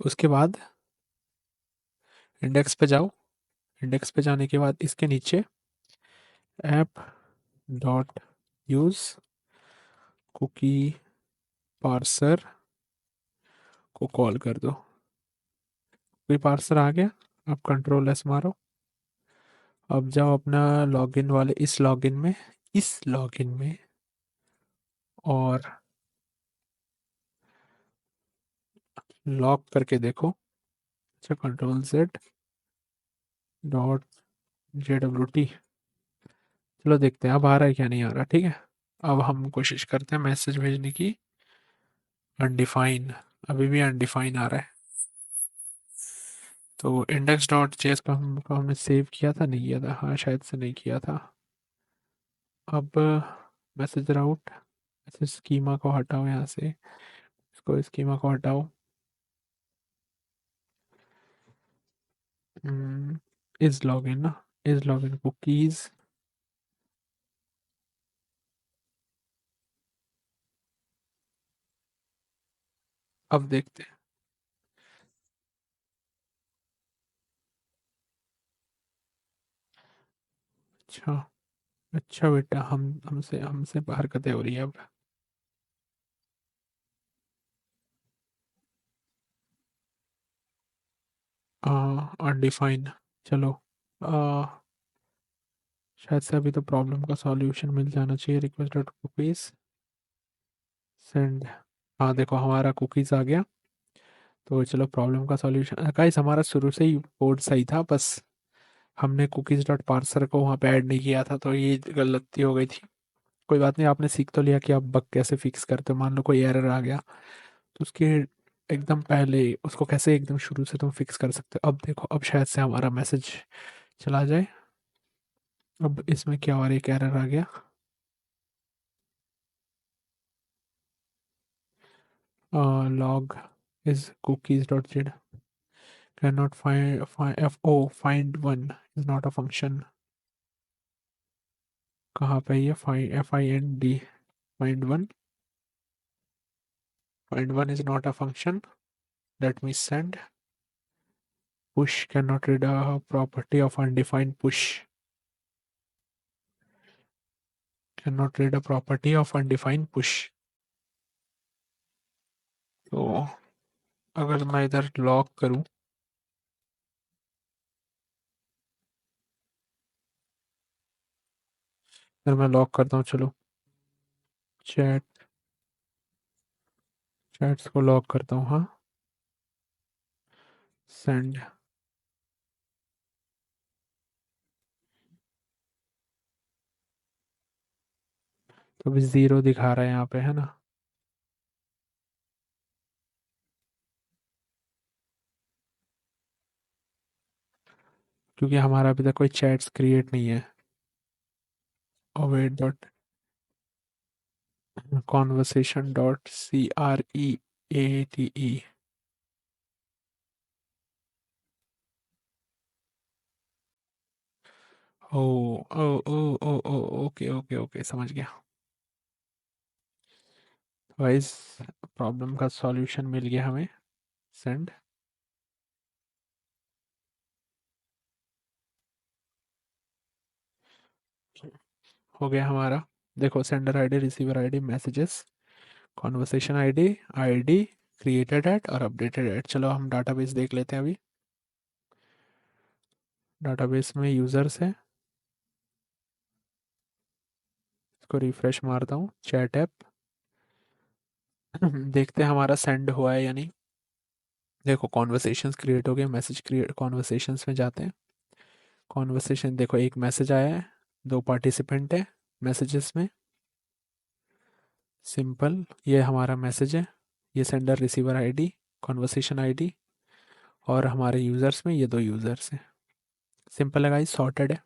उसके बाद इंडेक्स पे जाओ। इंडेक्स पे जाने के बाद इसके नीचे app dot use cookie parser को कॉल कर दो। कोई पार्सर आ गया, अब कंट्रोल S मारो। अब जाओ अपना लॉगिन वाले इस लॉगिन में और लॉग करके देखो। अच्छा, कंट्रोल Z डॉट JWT। चलो देखते हैं अब आ रहा है क्या, नहीं आ रहा। ठीक है, अब हम कोशिश करते हैं मैसेज भेजने की। अनडिफाइन, अभी भी अनडिफाइन आ रहा है। तो index.js को हमने सेव किया था, नहीं किया था, हाँ शायद से नहीं किया था। अब मैसेज राउट, मैसेज स्कीमा को हटाओ यहाँ से, इसको स्कीमा को हटाओ। इज लॉगिन ना, इज लॉगिन कुकीज, अब देखते हैं। अच्छा, अच्छा बेटा, हम हमसे हमसे हरकतें हो रही है अब। अनडिफाइन, चलो आ, शायद से अभी तो प्रॉब्लम का सॉल्यूशन मिल जाना चाहिए। रिक्वेस्ट डॉट कुकीज सेंड, हाँ देखो हमारा कुकीज आ गया। तो चलो प्रॉब्लम का सॉल्यूशन, गाइस हमारा शुरू से ही कोड सही था, बस हमने कुकीज डॉट पार्सर को वहाँ पे ऐड नहीं किया था, तो ये गलती हो गई थी। कोई बात नहीं, आपने सीख तो लिया कि आप बग कैसे फिक्स करते हो। मान लो कोई एरर आ गया तो उसके एकदम पहले उसको कैसे एकदम शुरू से तुम फिक्स कर सकते हो। अब देखो, अब शायद से हमारा मैसेज चला जाए। अब इसमें क्या और एक एरर आ गया, log is cookies dot Z can not find F O find one is not a function. कहाँ पे ये find FIND find one is not a function. Let me send push cannot read a property of undefined push cannot read a property of undefined push। तो अगर मैं इधर lock करूं, अगर मैं लॉक करता हूँ, चलो चैट चैट्स को लॉक करता हूँ, हाँ सेंड। तो अभी जीरो दिखा रहा है यहाँ पे, है ना। क्योंकि हमारा अभी तक कोई चैट्स क्रिएट नहीं है। Await dot conversation dot CREATE। ओ ओ ओ ओ ओ ओके ओके ओके, समझ गया। वाइस प्रॉब्लम का सॉल्यूशन मिल गया हमें। सेंड हो गया हमारा। देखो, sender ID, receiver ID, messages, conversation ID, ID, created at और अपडेटेड एट। चलो हम डाटाबेस देख लेते हैं अभी। डाटाबेस में यूजर्स है, इसको रिफ्रेश मारता हूँ, चैट ऐप। देखते हैं हमारा सेंड हुआ है या नहीं। देखो कॉन्वर्सेशंस क्रिएट हो गए, मैसेज क्रिएट, कॉन्वर्सेशंस में जाते हैं। कॉन्वर्सेशन देखो, एक मैसेज आया है, दो पार्टिसिपेंट है मैसेजेस में। सिंपल, ये हमारा मैसेज है, ये sender receiver ID, conversation ID, और हमारे यूज़र्स में ये दो यूज़र्स हैं। सिंपल है गाइस, सॉर्टेड है।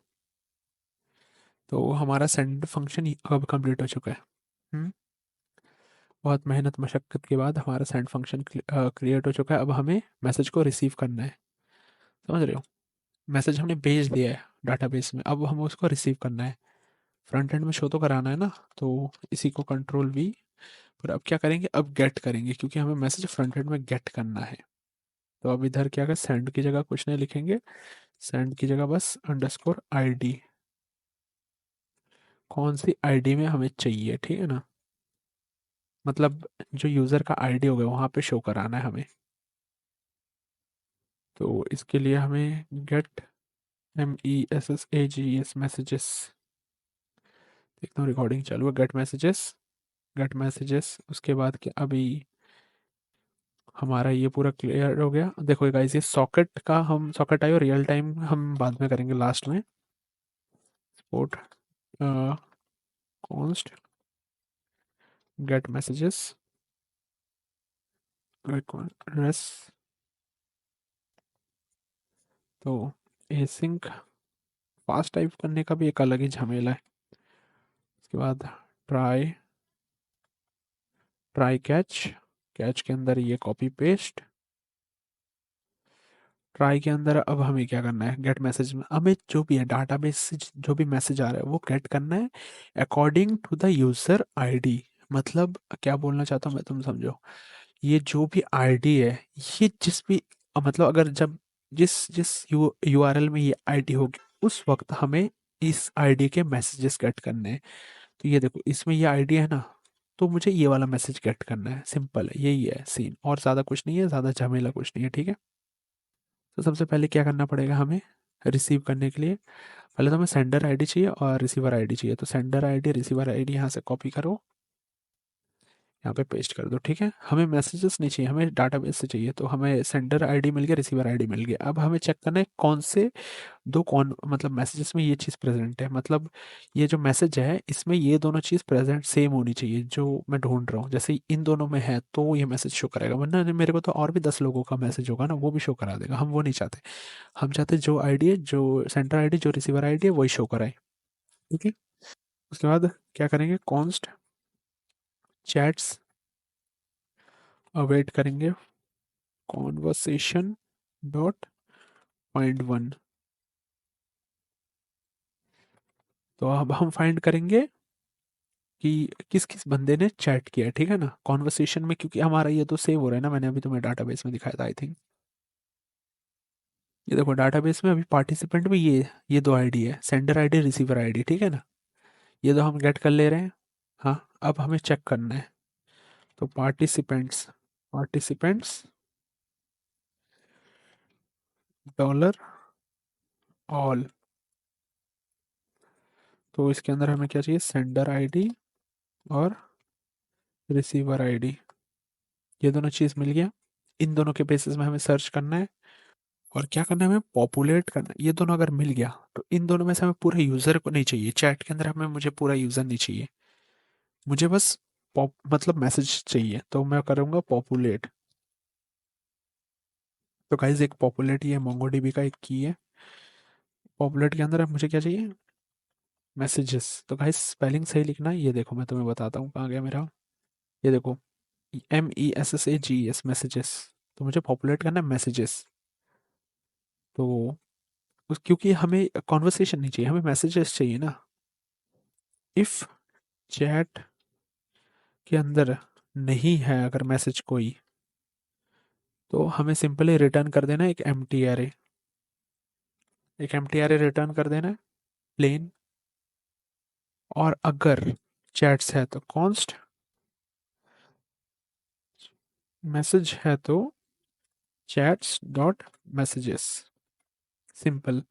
तो हमारा सेंड फंक्शन अब कंप्लीट हो चुका है। हम्म, बहुत मेहनत मशक्क़त के बाद हमारा सेंड फंक्शन क्रिएट हो चुका है। अब हमें मैसेज को रिसीव करना है, समझ रहे हो। मैसेज हमने भेज दिया है डाटाबेस में, अब हमें उसको रिसीव करना है। फ्रंट एंड में शो तो कराना है ना, तो इसी को कंट्रोल V। पर अब क्या करेंगे, अब गेट करेंगे, क्योंकि हमें मैसेज फ्रंट एंड में गेट करना है। तो अब इधर क्या करें, सेंड की जगह कुछ नहीं लिखेंगे, सेंड की जगह बस _ID। कौन सी आईडी में हमें चाहिए, ठीक है ना। मतलब जो यूज़र का आईडी होगा वहाँ पे शो कराना है हमें। तो इसके लिए हमें गेट MESSAGES मैसेजेस, देखता हूँ रिकॉर्डिंग चालू है। गेट मैसेजेस उसके बाद क्या, अभी हमारा ये पूरा क्लियर हो गया। देखो गाइस, ये सॉकेट का, हम सॉकेट आयो रियल टाइम हम बाद में करेंगे लास्ट में। Support const get messages request. तो एसिंक फास्ट टाइप करने का भी एक अलग ही झमेला है। उसके बाद ट्राई ट्राई कैच, कैच के अंदर ये कॉपी पेस्ट, ट्राई के अंदर अब हमें क्या करना है, गेट मैसेज में हमें जो भी है डाटाबेस से जो भी मैसेज आ रहा है वो गेट करना है according to the user ID. मतलब क्या बोलना चाहता हूँ मैं, तुम समझो। ये जो भी आईडी है, ये जिस भी मतलब अगर जब जिस जिस URL में ये आईडी होगी उस वक्त हमें इस आईडी के मैसेजेस गेट करने हैं। तो ये देखो, इसमें ये आईडी है ना, तो मुझे ये वाला मैसेज गेट करना है। सिंपल है, यही है सीन, और ज़्यादा कुछ नहीं है, ज़्यादा झमेला कुछ नहीं है, ठीक है। तो सबसे पहले क्या करना पड़ेगा हमें, रिसीव करने के लिए पहले तो हमें सेंडर आईडी चाहिए और रिसीवर आईडी चाहिए। तो सेंडर आईडी, रिसीवर आईडी यहाँ से कॉपी करो, यहाँ पे पेस्ट कर दो, ठीक है। हमें मैसेजेस नहीं चाहिए, हमें डाटाबेस से चाहिए। तो हमें सेंडर आईडी मिल गया, रिसीवर आईडी मिल गया। अब हमें चेक करना है कौन से दो कौन मतलब मैसेजेस में ये चीज़ प्रेजेंट है, मतलब ये जो मैसेज है इसमें ये दोनों चीज़ प्रेजेंट सेम होनी चाहिए जो मैं ढूंढ रहा हूँ। जैसे इन दोनों में है तो ये मैसेज शो करेगा, वरना मेरे को तो और भी 10 लोगों का मैसेज होगा ना, वो भी शो करा देगा। हम वो नहीं चाहते। हम चाहते जो आईडी है, जो सेंडर आईडी जो रिसीवर आईडी है वही शो कराए, ठीक है। उसके बाद क्या करेंगे, कॉन्स्ट चैट्स अवेट करेंगे कॉन्वर्सेशन डॉट फाइंड वन। तो अब हम फाइंड करेंगे कि किस किस बंदे ने चैट किया है, ठीक है ना, कॉन्वर्सेशन में, क्योंकि हमारा ये तो सेव हो रहा है ना, मैंने अभी तुम्हें डाटाबेस में दिखाया था आई थिंक। ये देखो डाटाबेस में अभी पार्टिसिपेंट में ये दो आईडी है, सेंडर आईडी रिसीवर आईडी, ठीक है ना। ये तो हम गेट कर ले रहे हैं। हाँ, अब हमें चेक करना है। तो पार्टिसिपेंट्स पार्टिसिपेंट्स डॉलर ऑल। तो इसके अंदर हमें क्या चाहिए, सेंडर आईडी और रिसीवर आईडी। ये दोनों चीज़ मिल गया। इन दोनों के बेसिस में हमें सर्च करना है और क्या करना है, हमें पॉपुलेट करना है। ये दोनों अगर मिल गया तो इन दोनों में से हमें पूरा यूज़र को नहीं चाहिए चैट के अंदर, हमें मुझे पूरा यूज़र नहीं चाहिए। मुझे बस पॉप मतलब मैसेज चाहिए। तो मैं करूँगा पॉपुलेट। तो गाइज एक पॉपुलेट ये मोंगोडीबी का एक की है। पॉपुलेट के अंदर अब मुझे क्या चाहिए, मैसेजेस। तो गाइज स्पेलिंग सही लिखना है। ये देखो मैं तुम्हें बताता हूँ कहाँ गया मेरा। ये देखो MESSAGES मैसेजेस। तो मुझे पॉपुलेट करना है मैसेजेस। तो क्योंकि हमें कॉन्वर्सेशन नहीं चाहिए, हमें मैसेजेस चाहिए ना। इफ चैट के अंदर नहीं है अगर मैसेज कोई, तो हमें सिंपली रिटर्न कर देना है एक एम्प्टी एरे। एक एम्प्टी एरे रिटर्न कर देना है, प्लेन। और अगर चैट्स है तो कॉन्स्ट, मैसेज है तो chats dot messages. Simple.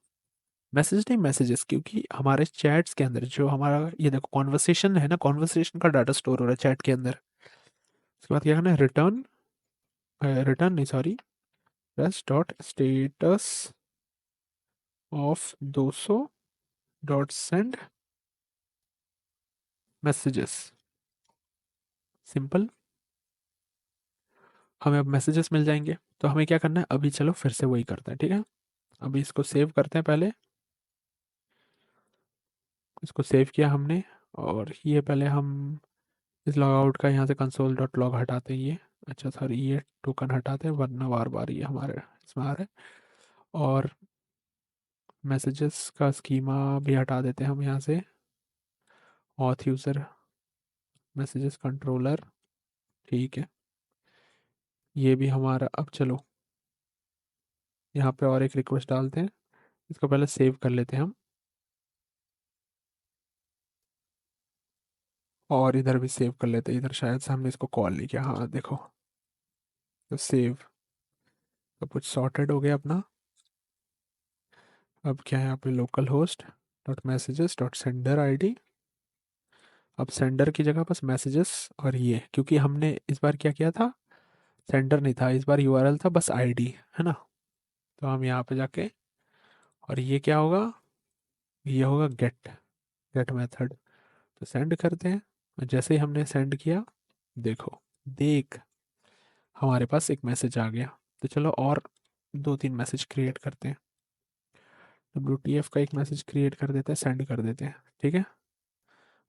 Message नहीं मैसेजेस, क्योंकि हमारे चैट्स के अंदर जो हमारा ये देखो कॉन्वर्सेशन है ना, कॉन्वर्सेशन का डाटा स्टोर हो रहा है चैट के अंदर। उसके बाद क्या करना है, रिटर्न, रिटर्न नहीं sorry, plus dot status of 200 dot send messages. Simple. हमें अब मैसेजेस मिल जाएंगे। तो हमें क्या करना है, अभी चलो फिर से वही करते हैं, ठीक है। अभी इसको सेव करते हैं पहले। इसको सेव किया हमने। और ये पहले हम इस लॉग आउट का यहाँ से कंसोल डॉट लॉग हटाते हैं ये। अच्छा सॉरी, ये टोकन हटाते हैं वरना बार बार ये हमारे इसमें आ रहा है। और मैसेजेस का स्कीमा भी हटा देते हैं हम यहाँ से। ऑथ यूज़र मैसेजेस कंट्रोलर, ठीक है। ये भी हमारा, अब चलो यहाँ पे और एक रिक्वेस्ट डालते हैं। इसको पहले सेव कर लेते हैं हम। और इधर भी सेव कर लेते हैं, इधर शायद से हमने इसको कॉल नहीं किया। हाँ देखो, तो सेव, तो कुछ सॉर्टेड हो गया अपना। अब क्या है यहाँ पे, local host dot messages dot sender ID. अब सेंडर की जगह बस मैसेजेस। और ये क्योंकि हमने इस बार क्या किया था, सेंडर नहीं था इस बार, यूआरएल था बस आईडी, है ना। तो हम यहाँ पे जाके, और ये क्या होगा, ये होगा गेट, गेट मेथड। तो सेंड करते हैं। और जैसे ही हमने सेंड किया, देखो, देख, हमारे पास एक मैसेज आ गया। तो चलो और दो तीन मैसेज क्रिएट करते हैं। WTF का एक मैसेज क्रिएट कर देते हैं, सेंड कर देते हैं, ठीक है।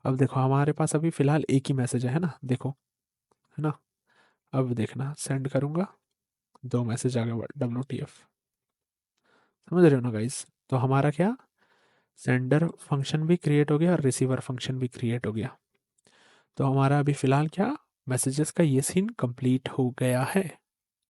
अब देखो हमारे पास अभी फिलहाल एक ही मैसेज है ना, देखो, है ना। अब देखना, सेंड करूंगा, दो मैसेज आ गए WTF। समझ रहे हो ना गाइस। तो हमारा क्या, सेंडर फंक्शन भी क्रिएट हो गया और रिसीवर फंक्शन भी क्रिएट हो गया। तो हमारा अभी फिलहाल क्या, मैसेजेस का ये सीन कंप्लीट हो गया है।